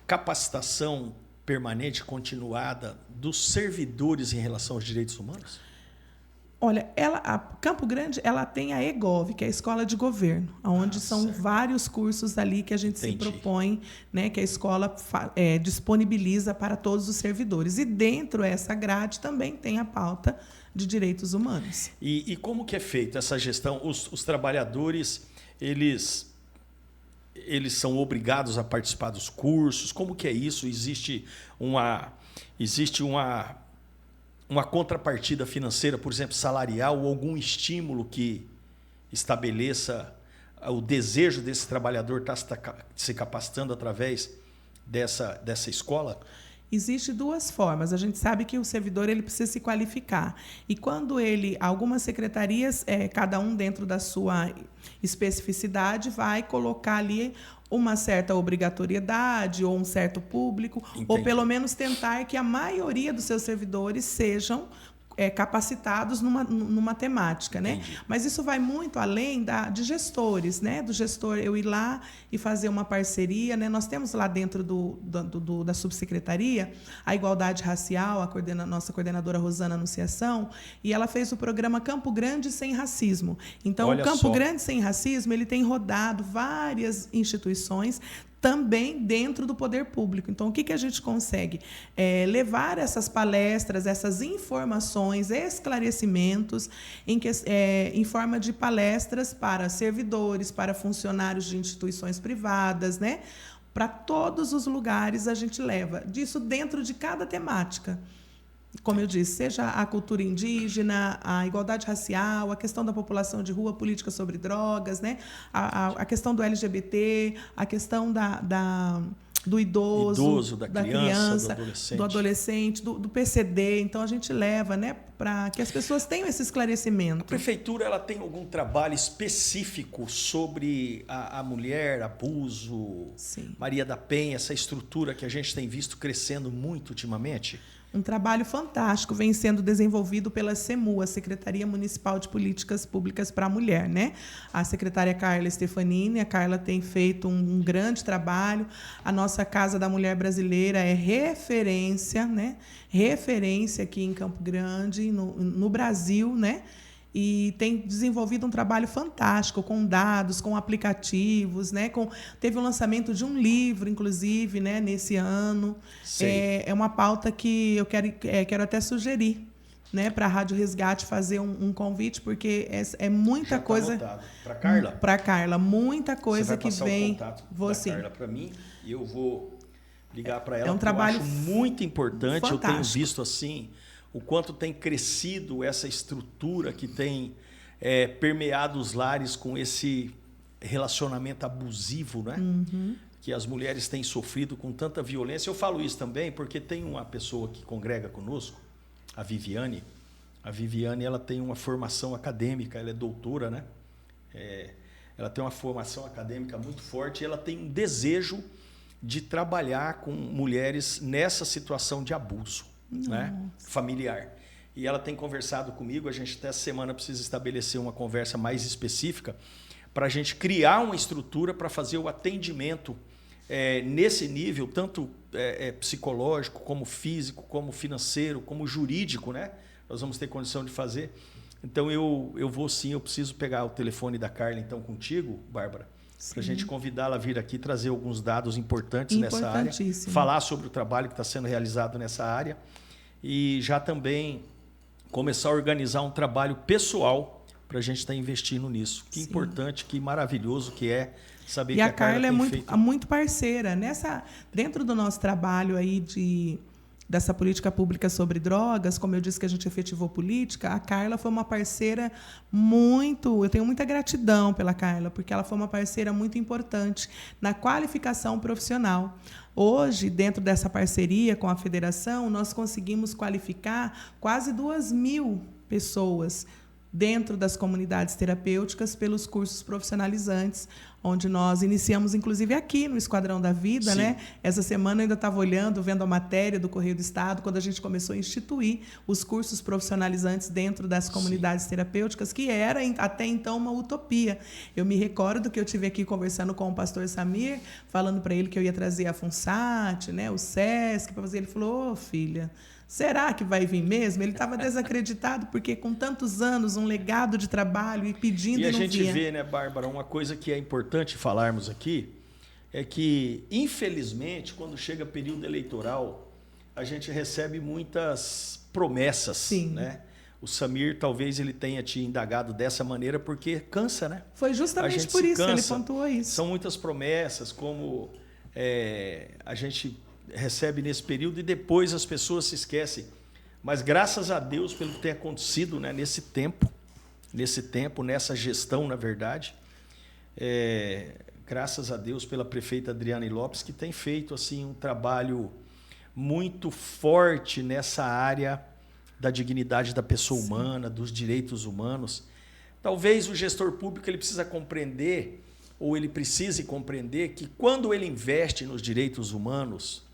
capacitação permanente, continuada dos servidores em relação aos direitos humanos? Olha, Campo Grande ela tem a EGOV, que é a Escola de Governo, onde são certo. vários cursos ali que a gente se propõe, né, que a escola disponibiliza para todos os servidores. E dentro dessa grade também tem a pauta de direitos humanos. E como que é feita essa gestão? Os trabalhadores, eles são obrigados a participar dos cursos? Como que é isso? Existe uma contrapartida financeira, por exemplo, salarial, ou algum estímulo que estabeleça o desejo desse trabalhador estar se capacitando através dessa escola? Existem 2 formas. A gente sabe que o servidor ele precisa se qualificar. E quando algumas secretarias, cada um dentro da sua especificidade, vai colocar ali uma certa obrigatoriedade ou um certo público, Entendi. ou pelo menos tentar que a maioria dos seus servidores sejam capacitados numa temática, né? Entendi. Mas isso vai muito além de gestores, né? Do gestor eu ir lá e fazer uma parceria, né? Nós temos lá dentro da subsecretaria a igualdade racial, nossa coordenadora Rosana Anunciação, e ela fez o programa Campo Grande Sem Racismo. Então, Olha o Campo só. Grande Sem Racismo, ele tem rodado várias instituições também dentro do poder público. Então, o que a gente consegue? Levar essas palestras, essas informações, esclarecimentos em forma de palestras para servidores, para funcionários de instituições privadas, né? Para todos os lugares a gente leva. Disso dentro de cada temática. Como eu disse, seja a cultura indígena, a igualdade racial, a questão da população de rua, política sobre drogas, né? A questão do LGBT, a questão do idoso, da criança, do adolescente, do PCD. Então, a gente leva, né, para que as pessoas tenham esse esclarecimento. A prefeitura ela tem algum trabalho específico sobre a mulher, abuso, Sim. Maria da Penha, essa estrutura que a gente tem visto crescendo muito ultimamente? Um trabalho fantástico vem sendo desenvolvido pela SEMU, a Secretaria Municipal de Políticas Públicas para a Mulher, né? A secretária Carla Stefanini, a Carla tem feito um grande trabalho. A nossa Casa da Mulher Brasileira é referência, né? Referência aqui em Campo Grande, no Brasil, né? E tem desenvolvido um trabalho fantástico com dados, com aplicativos, né? Teve o lançamento de um livro, inclusive, né? Nesse ano. É uma pauta que eu quero até sugerir, né? Para a Rádio Resgate fazer um convite, porque é muita Já coisa. Para Carla? Para Carla, muita coisa que Você vai vem. passar o contato Vou da sim. Carla para mim e eu vou ligar para ela. É um trabalho eu acho muito importante. fantástico. Eu tenho visto assim o quanto tem crescido essa estrutura que tem permeado os lares com esse relacionamento abusivo, né? Uhum. Que as mulheres têm sofrido com tanta violência. Eu falo isso também porque tem uma pessoa que congrega conosco, a Viviane. A Viviane ela tem uma formação acadêmica, ela é doutora, né? Ela tem uma formação acadêmica muito forte e ela tem um desejo de trabalhar com mulheres nessa situação de abuso, né? Familiar. E ela tem conversado comigo, a gente até essa semana precisa estabelecer uma conversa mais específica para a gente criar uma estrutura para fazer o atendimento nesse nível, tanto psicológico, como físico, como financeiro, como jurídico, né? Nós vamos ter condição de fazer. Então, eu vou sim, eu preciso pegar o telefone da Carla, então, contigo, Bárbara, para a gente convidá-la a vir aqui, trazer alguns dados importantes nessa área, falar sobre o trabalho que está sendo realizado nessa área e já também começar a organizar um trabalho pessoal para a gente estar investindo nisso. Que importante, que maravilhoso que é saber que a Carla é tem muito parceira. Dentro do nosso trabalho aí dessa política pública sobre drogas, como eu disse que a gente efetivou política, a Carla foi uma parceira eu tenho muita gratidão pela Carla, porque ela foi uma parceira muito importante na qualificação profissional. Hoje, dentro dessa parceria com a federação, nós conseguimos qualificar quase 2.000 pessoas dentro das comunidades terapêuticas pelos cursos profissionalizantes, onde nós iniciamos, inclusive, aqui no Esquadrão da Vida, né? Essa semana eu ainda estava vendo a matéria do Correio do Estado, quando a gente começou a instituir os cursos profissionalizantes dentro das comunidades terapêuticas, que era, até então, uma utopia. Eu me recordo que eu estive aqui conversando com o pastor Samir, falando para ele que eu ia trazer a FUNSAT, né? O SESC, para fazer. Ele falou, filha, será que vai vir mesmo? Ele estava desacreditado, porque com tantos anos, um legado de trabalho e pedindo e não vinha. E a gente vê, né, Bárbara, uma coisa que é importante falarmos aqui, é que, infelizmente, quando chega período eleitoral, a gente recebe muitas promessas. Sim. Né? O Samir, talvez, ele tenha te indagado dessa maneira, porque cansa, né? Foi justamente por isso que ele pontuou isso. São muitas promessas, como a gente recebe nesse período e depois as pessoas se esquecem. Mas graças a Deus pelo que tem acontecido, né, nesse tempo, nessa gestão, na verdade, graças a Deus pela prefeita Adriane Lopes, que tem feito assim um trabalho muito forte nessa área da dignidade da pessoa humana, dos direitos humanos. Talvez o gestor público ele precisa compreender, ou ele precise compreender, que quando ele investe nos direitos humanos,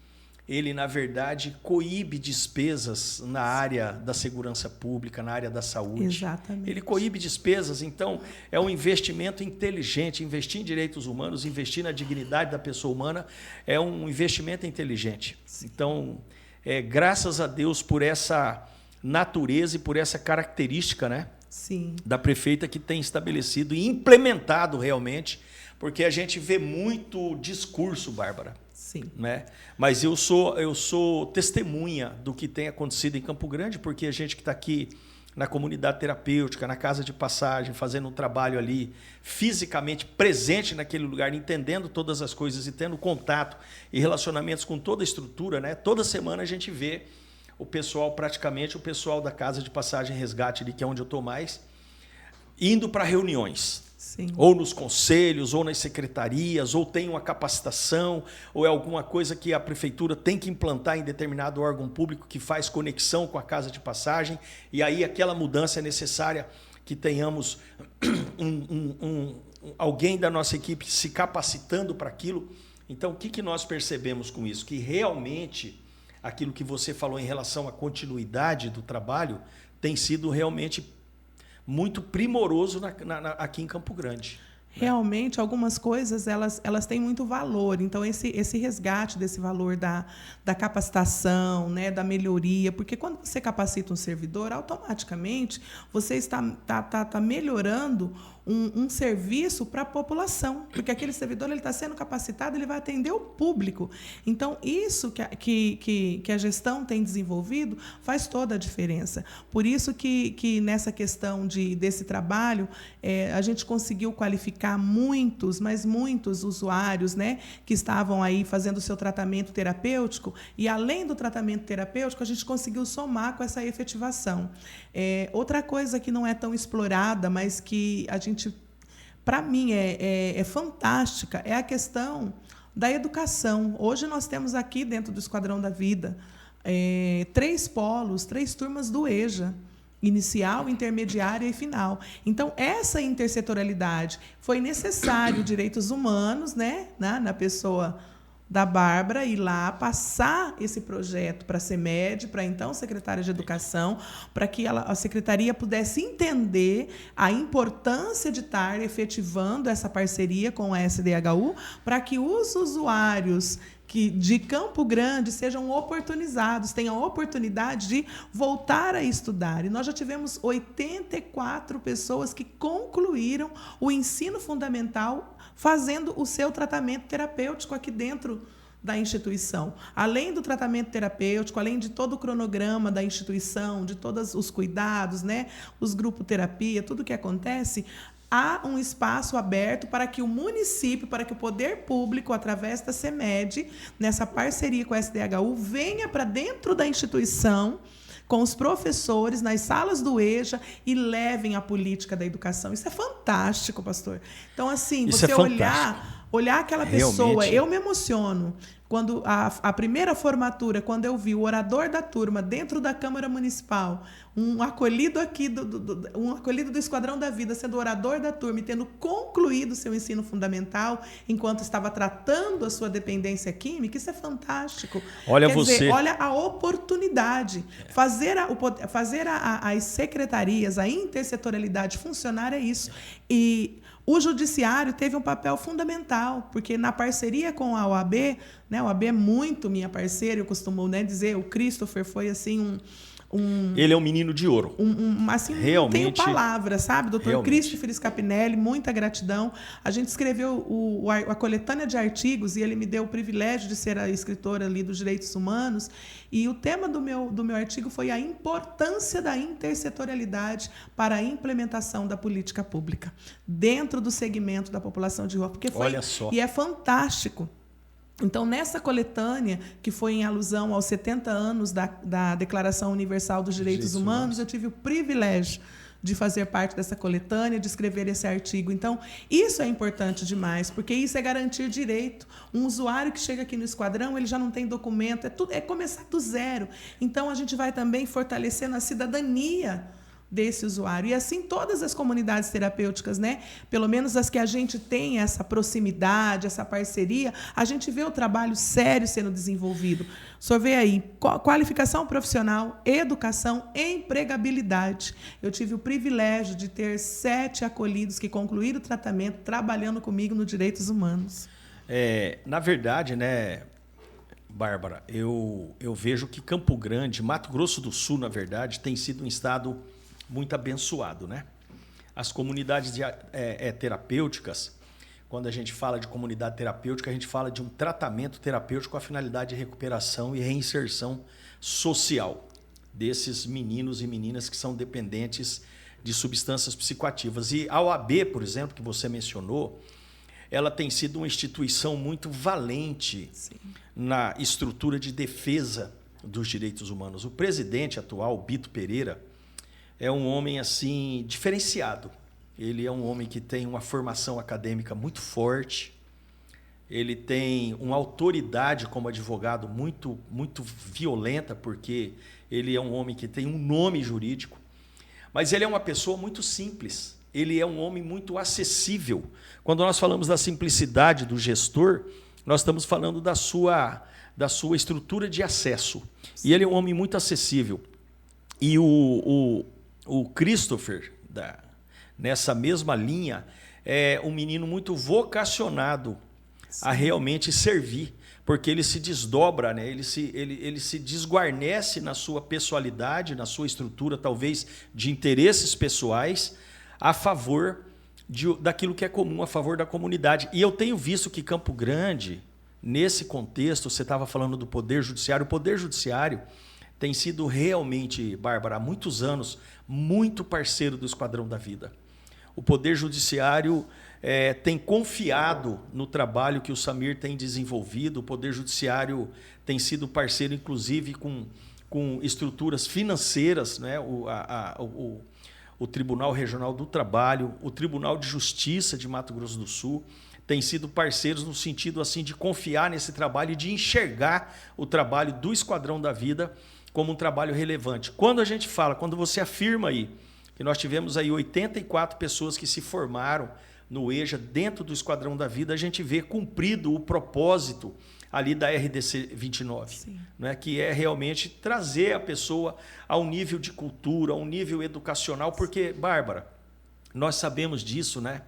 ele, na verdade, coíbe despesas na área da segurança pública, na área da saúde. Exatamente. Ele coíbe despesas, então é um investimento inteligente. Investir em direitos humanos, investir na dignidade da pessoa humana é um investimento inteligente. Então, graças a Deus por essa natureza e por essa característica, né, Sim. da prefeita que tem estabelecido e implementado realmente, porque a gente vê muito discurso, Bárbara. Sim. Né? Mas eu sou testemunha do que tem acontecido em Campo Grande, porque a gente que está aqui na comunidade terapêutica, na casa de passagem, fazendo um trabalho ali fisicamente presente naquele lugar, entendendo todas as coisas e tendo contato e relacionamentos com toda a estrutura, né? Toda semana a gente vê o pessoal da casa de passagem resgate, ali, que é onde eu estou mais, indo para reuniões. Sim. Ou nos conselhos, ou nas secretarias, ou tem uma capacitação, ou é alguma coisa que a prefeitura tem que implantar em determinado órgão público que faz conexão com a casa de passagem, e aí aquela mudança é necessária que tenhamos alguém da nossa equipe se capacitando para aquilo. Então, o que nós percebemos com isso? Que realmente aquilo que você falou em relação à continuidade do trabalho tem sido realmente muito primoroso aqui em Campo Grande. Realmente, algumas coisas elas têm muito valor. Então, esse resgate desse valor da capacitação, né, da melhoria, porque quando você capacita um servidor, automaticamente você está melhorando um serviço para a população, porque aquele servidor ele está sendo capacitado, ele vai atender o público. Então, isso que a gestão tem desenvolvido faz toda a diferença. Por isso que nessa questão desse trabalho, a gente conseguiu qualificar muitos usuários, né, que estavam aí fazendo o seu tratamento terapêutico, e além do tratamento terapêutico, a gente conseguiu somar com essa efetivação. Outra coisa que não é tão explorada, mas que a gente, para mim, é fantástica, é a questão da educação. Hoje nós temos aqui dentro do Esquadrão da Vida 3 polos, 3 turmas do EJA, inicial, intermediária e final. Então, essa intersetorialidade foi necessário, direitos humanos, né, na pessoa da Bárbara, ir lá passar esse projeto para a CEMED, para a então secretária de Educação, para que a secretaria pudesse entender a importância de estar efetivando essa parceria com a SDHU, para que os usuários de Campo Grande sejam oportunizados, tenham a oportunidade de voltar a estudar. E nós já tivemos 84 pessoas que concluíram o ensino fundamental fazendo o seu tratamento terapêutico aqui dentro da instituição. Além do tratamento terapêutico, além de todo o cronograma da instituição, de todos os cuidados, né, os grupos terapia, tudo que acontece, há um espaço aberto para que o município, para que o poder público, através da CEMED, nessa parceria com a SDHU, venha para dentro da instituição, com os professores, nas salas do EJA, e levem a política da educação. Isso é fantástico, pastor. Então, assim, isso você é olhar aquela pessoa, realmente. eu me emociono. Quando a primeira formatura, quando eu vi o orador da turma dentro da Câmara Municipal, um acolhido aqui um acolhido do Esquadrão da Vida sendo orador da turma e tendo concluído seu ensino fundamental enquanto estava tratando a sua dependência química, isso é fantástico. Olha Quer você. dizer, olha a oportunidade. Fazer as secretarias, a intersetorialidade funcionar é isso. E o judiciário teve um papel fundamental, porque na parceria com a OAB, né, a OAB é muito minha parceira, eu costumo, né, dizer, o Christopher foi assim ele é um menino de ouro. Assim, realmente, não tenho palavras, sabe? Doutor realmente. Christopher Scapinelli, muita gratidão. A gente escreveu a coletânea de artigos e ele me deu o privilégio de ser a escritora ali dos direitos humanos. E o tema do meu artigo foi a importância da intersetorialidade para a implementação da política pública dentro do segmento da população de rua. Porque Olha só. E é fantástico. Então, nessa coletânea, que foi em alusão aos 70 anos da Declaração Universal dos Direitos Humanos, eu tive o privilégio de fazer parte dessa coletânea, de escrever esse artigo. Então, isso é importante demais, porque isso é garantir direito. Um usuário que chega aqui no Esquadrão, ele já não tem documento, é começar do zero. Então, a gente vai também fortalecendo a cidadania desse usuário. E assim todas as comunidades terapêuticas, né? Pelo menos as que a gente tem essa proximidade, essa parceria, a gente vê o trabalho sério sendo desenvolvido. O senhor vê aí, qualificação profissional, educação, empregabilidade. Eu tive o privilégio de ter 7 acolhidos que concluíram o tratamento trabalhando comigo no Direitos Humanos. Na verdade, né, Bárbara, eu vejo que Campo Grande, Mato Grosso do Sul, na verdade, tem sido um estado muito abençoado, né? As comunidades terapêuticas, quando a gente fala de comunidade terapêutica, a gente fala de um tratamento terapêutico com a finalidade de recuperação e reinserção social desses meninos e meninas que são dependentes de substâncias psicoativas. E a OAB, por exemplo, que você mencionou, ela tem sido uma instituição muito valente Sim. na estrutura de defesa dos direitos humanos. O presidente atual, Bito Pereira, é um homem assim diferenciado. Ele é um homem que tem uma formação acadêmica muito forte. Ele tem uma autoridade como advogado muito, muito violenta, porque ele é um homem que tem um nome jurídico. Mas ele é uma pessoa muito simples. Ele é um homem muito acessível. Quando nós falamos da simplicidade do gestor, nós estamos falando da sua estrutura de acesso. E ele é um homem muito acessível. E o Christopher, nessa mesma linha, é um menino muito vocacionado a realmente servir, porque ele se desdobra, né? Ele se desguarnece na sua pessoalidade, na sua estrutura, talvez, de interesses pessoais, a favor daquilo que é comum, a favor da comunidade. E eu tenho visto que Campo Grande, nesse contexto, você estava falando do Poder Judiciário, o Poder Judiciário tem sido realmente, Bárbara, há muitos anos, muito parceiro do Esquadrão da Vida. O Poder Judiciário tem confiado no trabalho que o Samir tem desenvolvido. O Poder Judiciário tem sido parceiro, inclusive, com estruturas financeiras, né? O Tribunal Regional do Trabalho, o Tribunal de Justiça de Mato Grosso do Sul, têm sido parceiros no sentido assim, de confiar nesse trabalho e de enxergar o trabalho do Esquadrão da Vida como um trabalho relevante. Quando a gente fala, quando você afirma aí, que nós tivemos aí 84 pessoas que se formaram no EJA dentro do Esquadrão da Vida, a gente vê cumprido o propósito ali da RDC 29, né, que é realmente trazer a pessoa a um nível de cultura, a um nível educacional, porque, Bárbara, nós sabemos disso, né?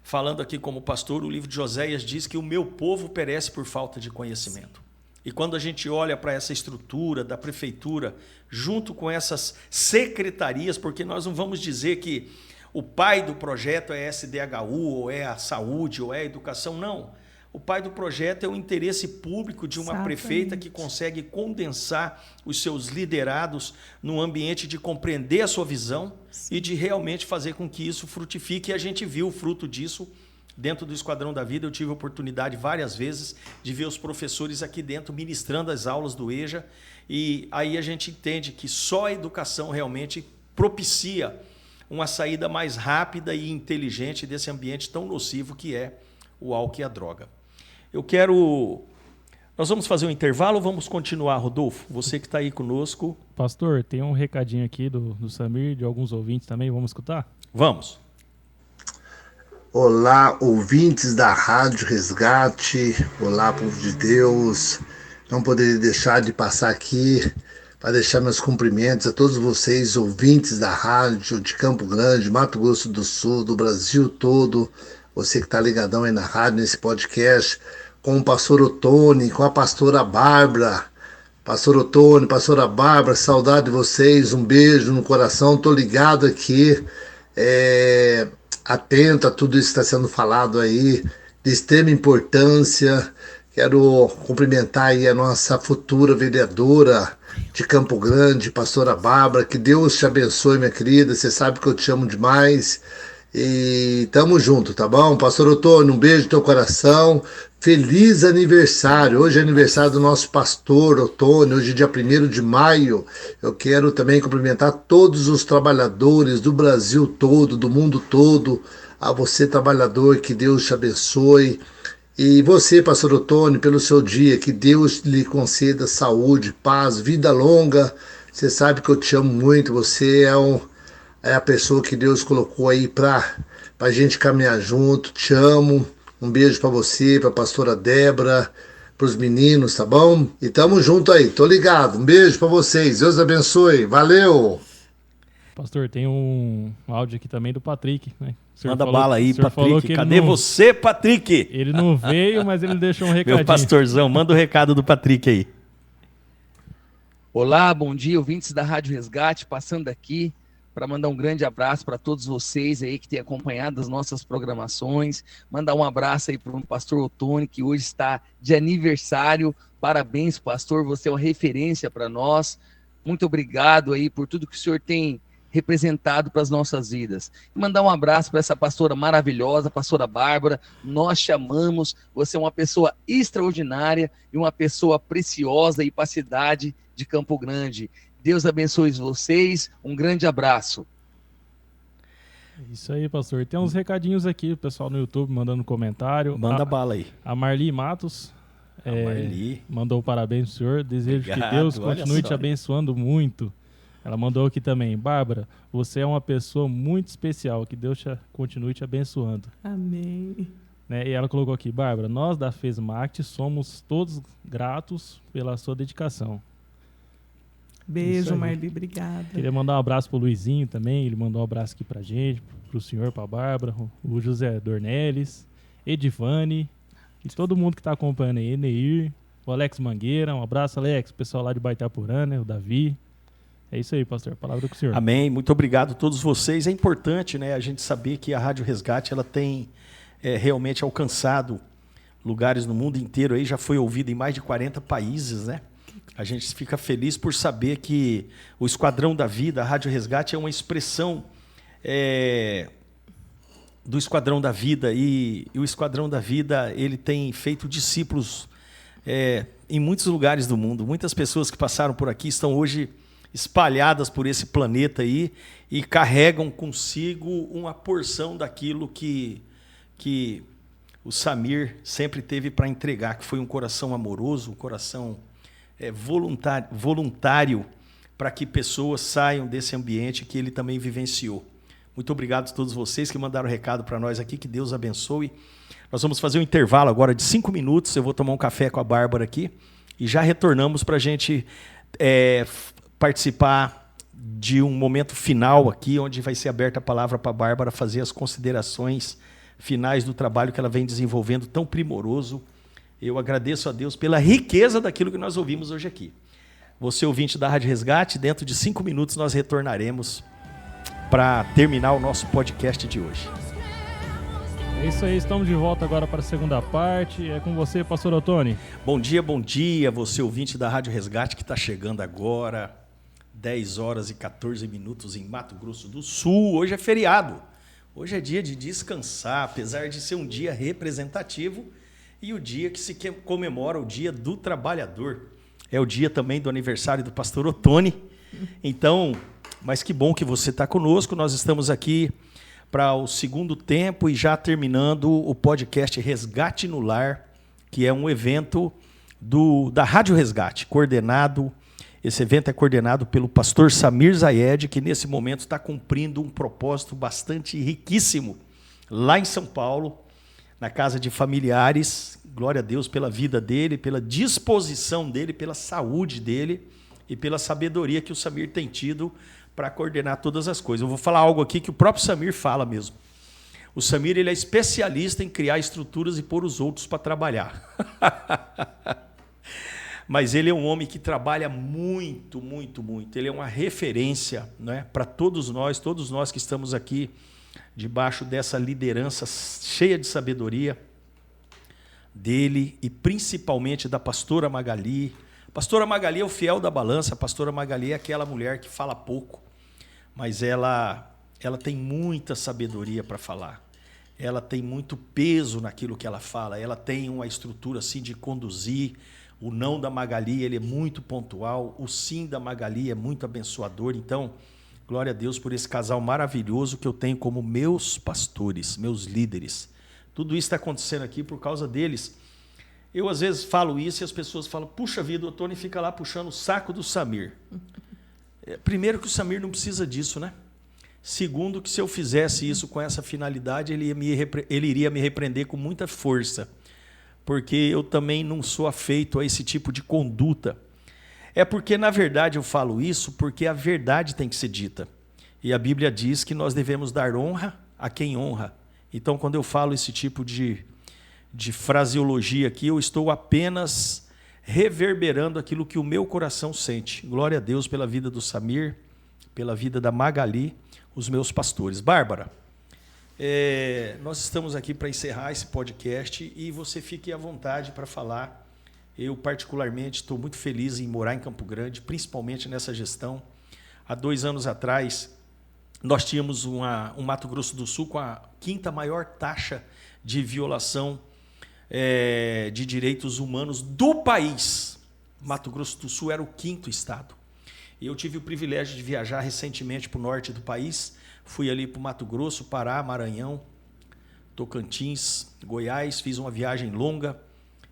Falando aqui como pastor, o livro de Oséias diz que o meu povo perece por falta de conhecimento. E quando a gente olha para essa estrutura da prefeitura, junto com essas secretarias, porque nós não vamos dizer que o pai do projeto é SDHU, ou é a saúde, ou é a educação, não. O pai do projeto é o interesse público de uma prefeita que consegue condensar os seus liderados num ambiente de compreender a sua visão e de realmente fazer com que isso frutifique. E a gente viu o fruto disso dentro do Esquadrão da Vida. Eu tive a oportunidade várias vezes de ver os professores aqui dentro ministrando as aulas do EJA. E aí a gente entende que só a educação realmente propicia uma saída mais rápida e inteligente desse ambiente tão nocivo que é o álcool e a droga. Nós vamos fazer um intervalo ou vamos continuar, Rodolfo? Você que está aí conosco. Pastor, tem um recadinho aqui do Samir, de alguns ouvintes também. Vamos escutar? Vamos. Olá, ouvintes da Rádio Resgate. Olá, povo de Deus. Não poderia deixar de passar aqui para deixar meus cumprimentos a todos vocês, ouvintes da rádio de Campo Grande, Mato Grosso do Sul, do Brasil todo. Você que está ligadão aí na rádio, nesse podcast, com o pastor Otônio, com a pastora Bárbara. Pastor Otônio, pastora Bárbara, saudade de vocês, um beijo no coração. Estou ligado aqui, atento a tudo isso que está sendo falado aí, de extrema importância. Quero cumprimentar aí a nossa futura vereadora de Campo Grande, pastora Bárbara. Que Deus te abençoe, minha querida. Você sabe que eu te amo demais. E tamo junto, tá bom? Pastor Otônio, um beijo no teu coração. Feliz aniversário. Hoje é aniversário do nosso pastor Otônio. Hoje é dia 1º de maio. Eu quero também cumprimentar todos os trabalhadores do Brasil todo, do mundo todo. A você, trabalhador, que Deus te abençoe. E você, pastor Otônio, pelo seu dia, que Deus lhe conceda saúde, paz, vida longa. Você sabe que eu te amo muito. Você é é a pessoa que Deus colocou aí pra gente caminhar junto. Te amo. Um beijo pra você, pra pastora Débora, pros meninos, tá bom? E tamo junto aí, tô ligado. Um beijo pra vocês. Deus abençoe. Valeu! Pastor, tem um áudio aqui também do Patrick, né? Manda bala aí, Patrick. Cadê você, Patrick? Ele não veio, mas ele deixou um recadinho. Meu pastorzão, manda o recado do Patrick aí. Olá, bom dia, ouvintes da Rádio Resgate, passando aqui para mandar um grande abraço para todos vocês aí que têm acompanhado as nossas programações, mandar um abraço aí para o pastor Ottoni, que hoje está de aniversário. Parabéns, pastor, você é uma referência para nós. Muito obrigado aí por tudo que o senhor tem representado para as nossas vidas. E mandar um abraço para essa pastora maravilhosa, a pastora Bárbara. Nós te amamos, você é uma pessoa extraordinária e uma pessoa preciosa aí para a cidade de Campo Grande. Deus abençoe vocês, um grande abraço. Isso aí, pastor. Tem uns recadinhos aqui, o pessoal no YouTube mandando comentário. Manda bala aí. A Marli Matos Marli mandou parabéns pro senhor. Desejo Obrigado, que Deus olha continue só. te abençoando muito. Ela mandou aqui também: Bárbara, você é uma pessoa muito especial. Que Deus continue te abençoando. Amém. Né? E ela colocou aqui: Bárbara, nós da FESMACT somos todos gratos pela sua dedicação. Isso Beijo, aí. Marli, obrigada. Queria mandar um abraço pro Luizinho também. Ele mandou um abraço aqui pra gente, pro senhor, pra Bárbara, o José Dornelles, Edivane e todo mundo que tá acompanhando aí, Neir, o Alex Mangueira. Um abraço, Alex, o pessoal lá de Baitapurã, né? O Davi. É isso aí, pastor. Palavra com o senhor. Amém. Muito obrigado a todos vocês. É importante, né, a gente saber que a Rádio Resgate ela tem realmente alcançado lugares no mundo inteiro. Aí já foi ouvida em mais de 40 países, né? A gente fica feliz por saber que o Esquadrão da Vida, a Rádio Resgate, é uma expressão do Esquadrão da Vida. E o Esquadrão da Vida ele tem feito discípulos em muitos lugares do mundo. Muitas pessoas que passaram por aqui estão hoje espalhadas por esse planeta aí e carregam consigo uma porção daquilo que o Samir sempre teve para entregar, que foi um coração amoroso, um coração voluntário para que pessoas saiam desse ambiente que ele também vivenciou. Muito obrigado a todos vocês que mandaram recado para nós aqui, que Deus abençoe. Nós vamos fazer um intervalo agora de 5 minutos, eu vou tomar um café com a Bárbara aqui e já retornamos para a gente participar de um momento final aqui, onde vai ser aberta a palavra para a Bárbara fazer as considerações finais do trabalho que ela vem desenvolvendo tão primoroso. Eu agradeço a Deus pela riqueza daquilo que nós ouvimos hoje aqui. Você, ouvinte da Rádio Resgate, dentro de 5 minutos nós retornaremos para terminar o nosso podcast de hoje. É isso aí, estamos de volta agora para a segunda parte. É com você, pastor Ottoni. Bom dia, você, ouvinte da Rádio Resgate, que está chegando agora, 10 horas e 14 minutos em Mato Grosso do Sul. Hoje é feriado. Hoje é dia de descansar, apesar de ser um dia representativo e o dia que se comemora o Dia do Trabalhador. É o dia também do aniversário do pastor Ottoni. Então, mas que bom que você está conosco. Nós estamos aqui para o segundo tempo e já terminando o podcast Resgate no Lar, que é um evento da Rádio Resgate, coordenado. Esse evento é coordenado pelo pastor Samir Zayed, que nesse momento está cumprindo um propósito bastante riquíssimo lá em São Paulo, na casa de familiares. Glória a Deus pela vida dele, pela disposição dele, pela saúde dele e pela sabedoria que o Samir tem tido para coordenar todas as coisas. Eu vou falar algo aqui que o próprio Samir fala mesmo. O Samir ele é especialista em criar estruturas e pôr os outros para trabalhar. Mas ele é um homem que trabalha muito, muito, muito. Ele é uma referência, né, para todos nós que estamos aqui debaixo dessa liderança cheia de sabedoria dele e principalmente da pastora Magali. A pastora Magali é o fiel da balança. A pastora Magali é aquela mulher que fala pouco, mas ela tem muita sabedoria para falar. Ela tem muito peso naquilo que ela fala. Ela tem uma estrutura assim de conduzir. O não da Magali ele é muito pontual. O sim da Magali é muito abençoador. Então, glória a Deus por esse casal maravilhoso que eu tenho como meus pastores, meus líderes. Tudo isso está acontecendo aqui por causa deles. Eu, às vezes, falo isso e as pessoas falam, puxa vida, o Ottoni fica lá puxando o saco do Samir. Primeiro que o Samir não precisa disso, né? Segundo, que se eu fizesse isso com essa finalidade, ele iria me repreender com muita força, porque eu também não sou afeito a esse tipo de conduta. É porque, na verdade, eu falo isso porque a verdade tem que ser dita. E a Bíblia diz que nós devemos dar honra a quem honra. Então, quando eu falo esse tipo de fraseologia aqui, eu estou apenas reverberando aquilo que o meu coração sente. Glória a Deus pela vida do Samir, pela vida da Magali, os meus pastores. Bárbara, nós estamos aqui para encerrar esse podcast e você fique à vontade para falar. Eu, particularmente, estou muito feliz em morar em Campo Grande, principalmente nessa gestão. Há 2 anos atrás, nós tínhamos um Mato Grosso do Sul com a 5ª maior taxa de violação de direitos humanos do país. Mato Grosso do Sul era o 5º estado. Eu tive o privilégio de viajar recentemente para o norte do país. Fui ali para o Mato Grosso, Pará, Maranhão, Tocantins, Goiás. Fiz uma viagem longa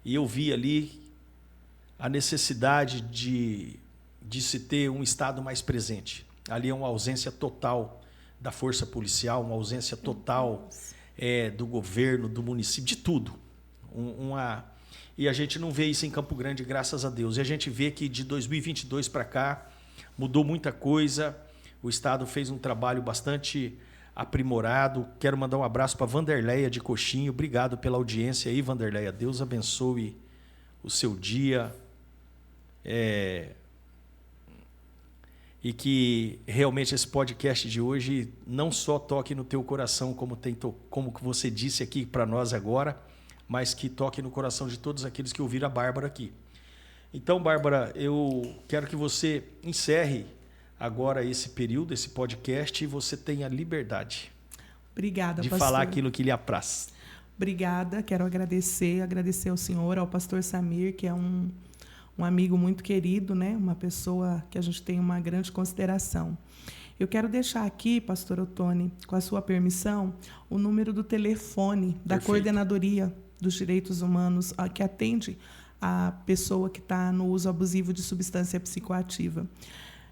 e eu vi ali a necessidade de se ter um estado mais presente. Ali é uma ausência total da força policial, uma ausência total do governo, do município, de tudo. E a gente não vê isso em Campo Grande, graças a Deus. E a gente vê que de 2022 para cá mudou muita coisa. O Estado fez um trabalho bastante aprimorado. Quero mandar um abraço para Vanderleia de Coxinho. Obrigado pela audiência aí, Vanderleia. Deus abençoe o seu dia. E que realmente esse podcast de hoje não só toque no teu coração, como que você disse aqui para nós agora, mas que toque no coração de todos aqueles que ouviram a Bárbara aqui. Então, Bárbara, eu quero que você encerre agora esse período, esse podcast, e você tenha liberdade. Obrigada, de pastor. falar aquilo que lhe apraz. Obrigada, quero agradecer ao senhor, ao pastor Samir, que é um amigo muito querido, né? Uma pessoa que a gente tem uma grande consideração. Eu quero deixar aqui, pastor Ottoni, com a sua permissão, o número do telefone da Perfeito. Coordenadoria dos Direitos Humanos, que atende a pessoa que está no uso abusivo de substância psicoativa.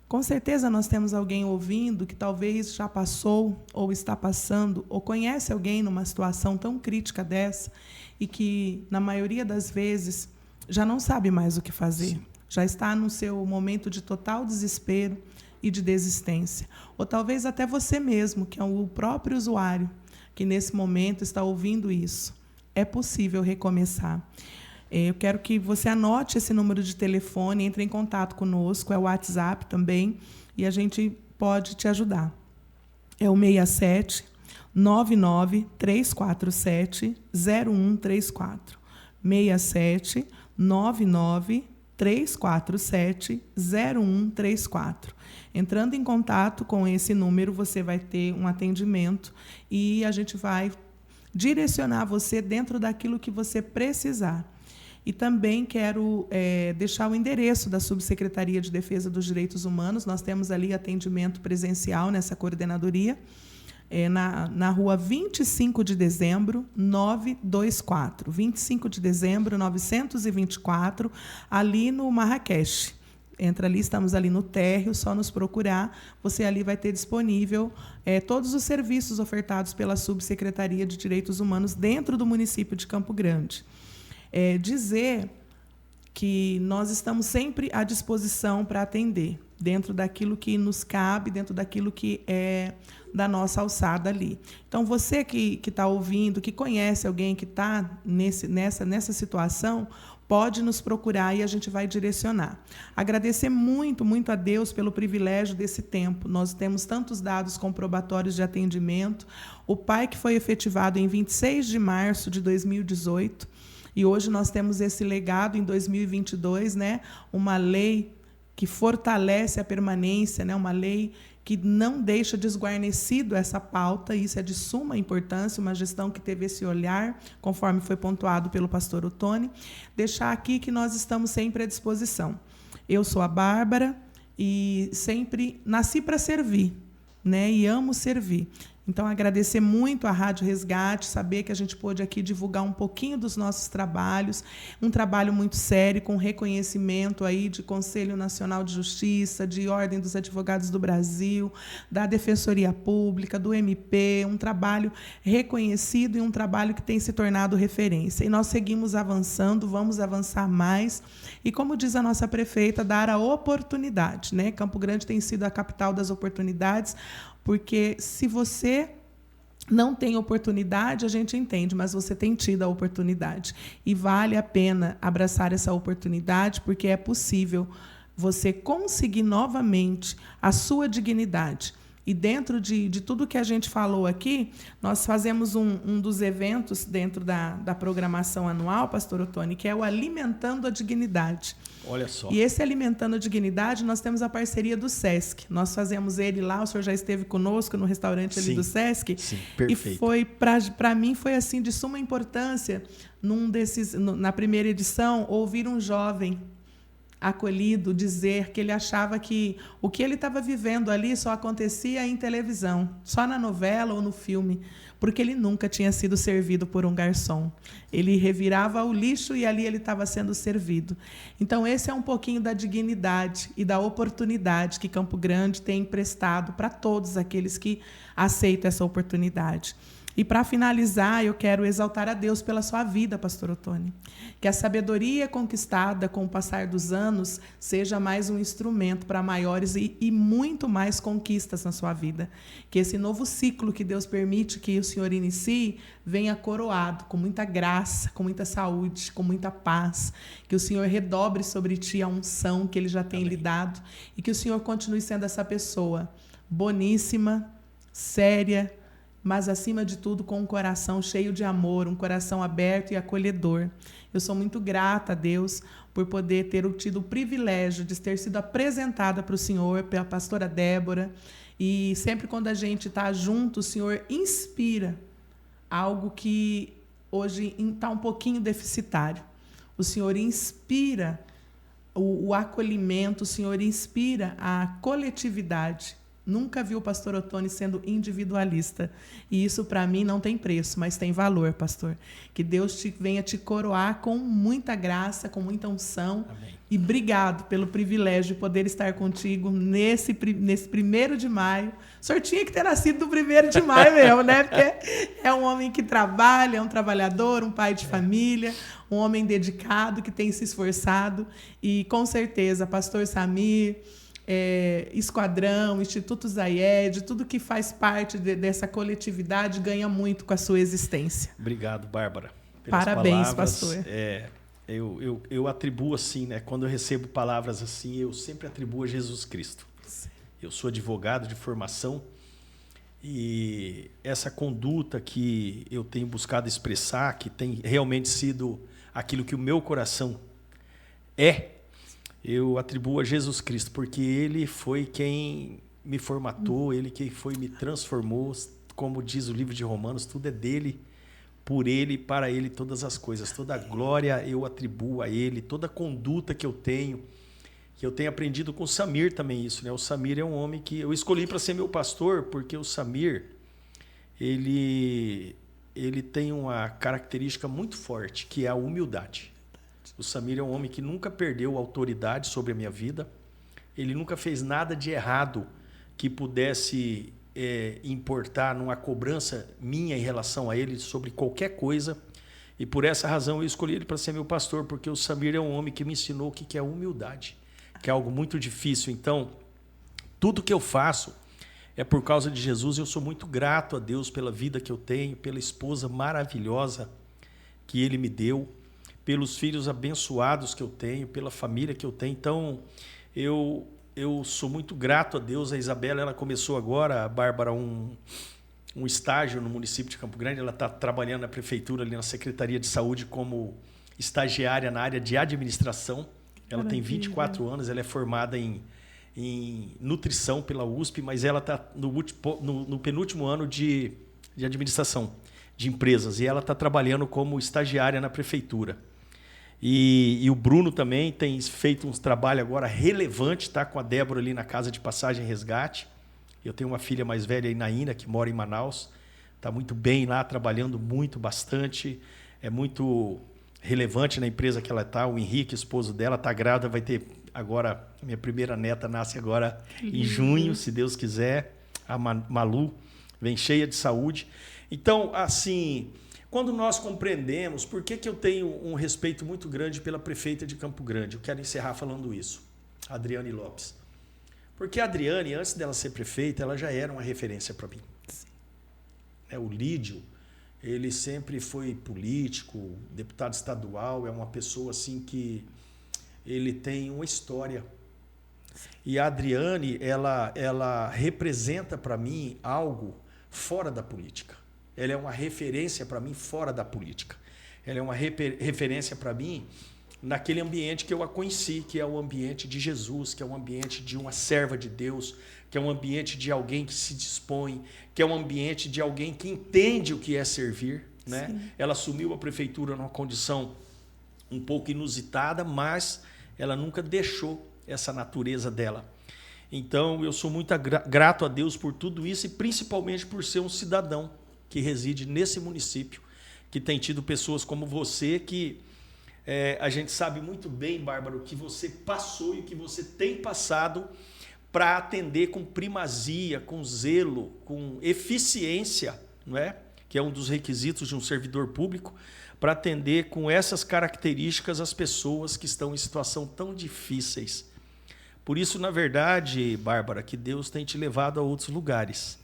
Com certeza nós temos alguém ouvindo que talvez já passou ou está passando ou conhece alguém numa situação tão crítica dessa e que, na maioria das vezes, já não sabe mais o que fazer. Sim. Já está no seu momento de total desespero e de desistência. Ou talvez até você mesmo, que é o próprio usuário, que nesse momento está ouvindo isso. É possível recomeçar. Eu quero que você anote esse número de telefone, entre em contato conosco, é o WhatsApp também, e a gente pode te ajudar. É o 67 99 347 0134. 67 99 347 0134. Entrando em contato com esse número, você vai ter um atendimento e a gente vai direcionar você dentro daquilo que você precisar. E também quero deixar o endereço da Subsecretaria de Defesa dos Direitos Humanos. Nós temos ali atendimento presencial nessa coordenadoria, na rua 25 de dezembro, 924. 25 de dezembro, 924, ali no Marrakech. Entra ali, estamos ali no térreo, só nos procurar. Você ali vai ter disponível todos os serviços ofertados pela Subsecretaria de Direitos Humanos dentro do município de Campo Grande. Dizer que nós estamos sempre à disposição para atender, dentro daquilo que nos cabe, dentro daquilo que é da nossa alçada ali. Então, você que está ouvindo, que conhece alguém que está nessa situação, pode nos procurar e a gente vai direcionar. Agradecer muito, muito a Deus pelo privilégio desse tempo. Nós temos tantos dados comprobatórios de atendimento. O PAI que foi efetivado em 26 de março de 2018, e hoje nós temos esse legado em 2022, né? Uma lei que fortalece a permanência, né? Uma lei que não deixa desguarnecido essa pauta, e isso é de suma importância, uma gestão que teve esse olhar, conforme foi pontuado pelo pastor Ottoni. Deixar aqui que nós estamos sempre à disposição. Eu sou a Bárbara e sempre nasci para servir, né? E amo servir. Então, agradecer muito à Rádio Resgate, saber que a gente pôde aqui divulgar um pouquinho dos nossos trabalhos, um trabalho muito sério, com reconhecimento aí de Conselho Nacional de Justiça, de Ordem dos Advogados do Brasil, da Defensoria Pública, do MP, um trabalho reconhecido e um trabalho que tem se tornado referência. E nós seguimos avançando, vamos avançar mais. E, como diz a nossa prefeita, dar a oportunidade, né? Campo Grande tem sido a capital das oportunidades, porque se você não tem oportunidade, a gente entende, mas você tem tido a oportunidade. E vale a pena abraçar essa oportunidade, porque é possível você conseguir novamente a sua dignidade. E dentro de tudo que a gente falou aqui, nós fazemos um dos eventos dentro da programação anual, pastor Ottoni, que é o Alimentando a Dignidade. Olha só. E esse Alimentando a Dignidade, nós temos a parceria do SESC. Nós fazemos ele lá, o senhor já esteve conosco no restaurante ali do SESC. Sim, perfeito. E foi, para mim, foi assim de suma importância, na primeira edição, ouvir um jovem acolhido dizer que ele achava que o que ele estava vivendo ali só acontecia em televisão, só na novela ou no filme, porque ele nunca tinha sido servido por um garçom. Ele revirava o lixo e ali ele estava sendo servido. Então, esse é um pouquinho da dignidade e da oportunidade que Campo Grande tem emprestado para todos aqueles que aceitam essa oportunidade. E, para finalizar, eu quero exaltar a Deus pela sua vida, pastor Ottoni. Que a sabedoria conquistada com o passar dos anos seja mais um instrumento para maiores e muito mais conquistas na sua vida. Que esse novo ciclo que Deus permite que o Senhor inicie venha coroado com muita graça, com muita saúde, com muita paz. Que o Senhor redobre sobre ti a unção que Ele já tem lhe dado e que o Senhor continue sendo essa pessoa boníssima, séria, mas, acima de tudo, com um coração cheio de amor, um coração aberto e acolhedor. Eu sou muito grata a Deus por poder ter tido o privilégio de ter sido apresentada para o Senhor, pela pastora Débora. E sempre quando a gente está junto, o Senhor inspira algo que hoje está um pouquinho deficitário. O Senhor inspira o acolhimento, o Senhor inspira a coletividade. Nunca vi o pastor Ottoni sendo individualista. E isso, para mim, não tem preço, mas tem valor, pastor. Que Deus venha te coroar com muita graça, com muita unção. Amém. E obrigado pelo privilégio de poder estar contigo nesse 1º de maio. O senhor tinha que ter nascido no 1º de maio mesmo, né? Porque é um homem que trabalha, é um trabalhador, um pai de família, um homem dedicado, que tem se esforçado. E, com certeza, pastor Samir, Esquadrão, Instituto Zayed, tudo que faz parte dessa coletividade ganha muito com a sua existência. Obrigado, Bárbara. Pelas Parabéns, palavras. pastor. Eu atribuo assim, né? Quando eu recebo palavras assim, eu sempre atribuo a Jesus Cristo. Eu sou advogado de formação e essa conduta que eu tenho buscado expressar, que tem realmente sido aquilo que o meu coração eu atribuo a Jesus Cristo, porque Ele foi quem me formatou, Ele quem foi me transformou. Como diz o livro de Romanos, tudo é dele, por Ele, para Ele todas as coisas. Toda a glória eu atribuo a Ele, toda a conduta que eu tenho aprendido com o Samir também isso, né? O Samir é um homem que eu escolhi para ser meu pastor, porque o Samir, ele tem uma característica muito forte, que é a humildade. O Samir é um homem que nunca perdeu autoridade sobre a minha vida. Ele nunca fez nada de errado que pudesse importar numa cobrança minha em relação a ele sobre qualquer coisa. E por essa razão eu escolhi ele para ser meu pastor, porque o Samir é um homem que me ensinou o que é humildade, que é algo muito difícil. Então, tudo que eu faço é por causa de Jesus. Eu sou muito grato a Deus pela vida que eu tenho, pela esposa maravilhosa que Ele me deu, pelos filhos abençoados que eu tenho, pela família que eu tenho. Então, eu sou muito grato a Deus. A Isabela, ela começou agora, a Bárbara, um estágio no município de Campo Grande. Ela está trabalhando na prefeitura, ali na Secretaria de Saúde, como estagiária na área de administração. Ela tem 24 anos, ela é formada em nutrição pela USP, mas ela está no penúltimo ano de administração de empresas, e ela está trabalhando como estagiária na prefeitura. E o Bruno também tem feito uns trabalhos agora relevantes, está com a Débora ali na Casa de Passagem e Resgate, Eu tenho uma filha mais velha, a Inaína, que mora em Manaus. Está muito bem lá, trabalhando muito, bastante. É muito relevante na empresa que ela está. O Henrique, esposo dela, está grávida, vai ter agora... Minha primeira neta nasce agora em junho, se Deus quiser. A Malu vem cheia de saúde. Então, assim, quando nós compreendemos... Por que eu tenho um respeito muito grande pela prefeita de Campo Grande? Eu quero encerrar falando isso. Adriane Lopes. Porque a Adriane, antes dela ser prefeita, ela já era uma referência para mim. O Lídio, ele sempre foi político, deputado estadual, é uma pessoa assim que ele tem uma história. E a Adriane, ela representa para mim algo fora da política. Ela é uma referência para mim fora da política. Ela é uma referência para mim naquele ambiente que eu a conheci, que é o ambiente de Jesus, que é o ambiente de uma serva de Deus, que é um ambiente de alguém que se dispõe, que é um ambiente de alguém que entende o que é servir. Né? Ela assumiu a prefeitura numa condição um pouco inusitada, mas ela nunca deixou essa natureza dela. Então, eu sou muito grato a Deus por tudo isso e principalmente por ser um cidadão que reside nesse município, que tem tido pessoas como você que... a gente sabe muito bem, Bárbara, o que você passou e o que você tem passado para atender com primazia, com zelo, com eficiência, não é? Que é um dos requisitos de um servidor público, para atender com essas características as pessoas que estão em situação tão difíceis. Por isso, na verdade, Bárbara, que Deus tem te levado a outros lugares.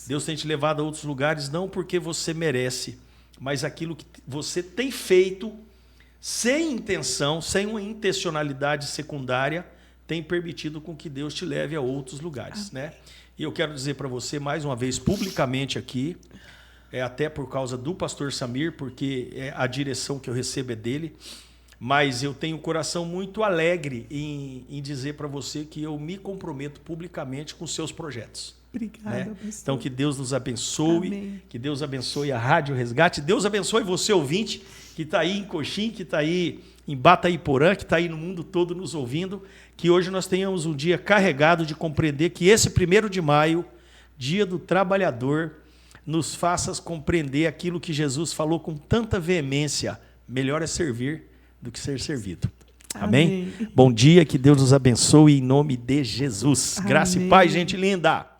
Deus tem te levado a outros lugares não porque você merece, mas aquilo que você tem feito sem intenção, sem uma intencionalidade secundária, tem permitido com que Deus te leve a outros lugares. Né? E eu quero dizer para você, mais uma vez, publicamente aqui, até por causa do pastor Samir, porque a direção que eu recebo é dele, mas eu tenho um coração muito alegre em dizer para você que eu me comprometo publicamente com os seus projetos. Obrigada, né? pastor. Então, que Deus nos abençoe, Amém. Que Deus abençoe a Rádio Resgate, Deus abençoe você, ouvinte, que está aí em Coxim, que está aí em Bataiporã, que está aí no mundo todo nos ouvindo, que hoje nós tenhamos um dia carregado de compreender que esse 1º de maio, dia do trabalhador, nos faça compreender aquilo que Jesus falou com tanta veemência: melhor é servir do que ser servido. Amém? Amém. Bom dia, que Deus nos abençoe em nome de Jesus. Amém. Graça e paz, gente linda.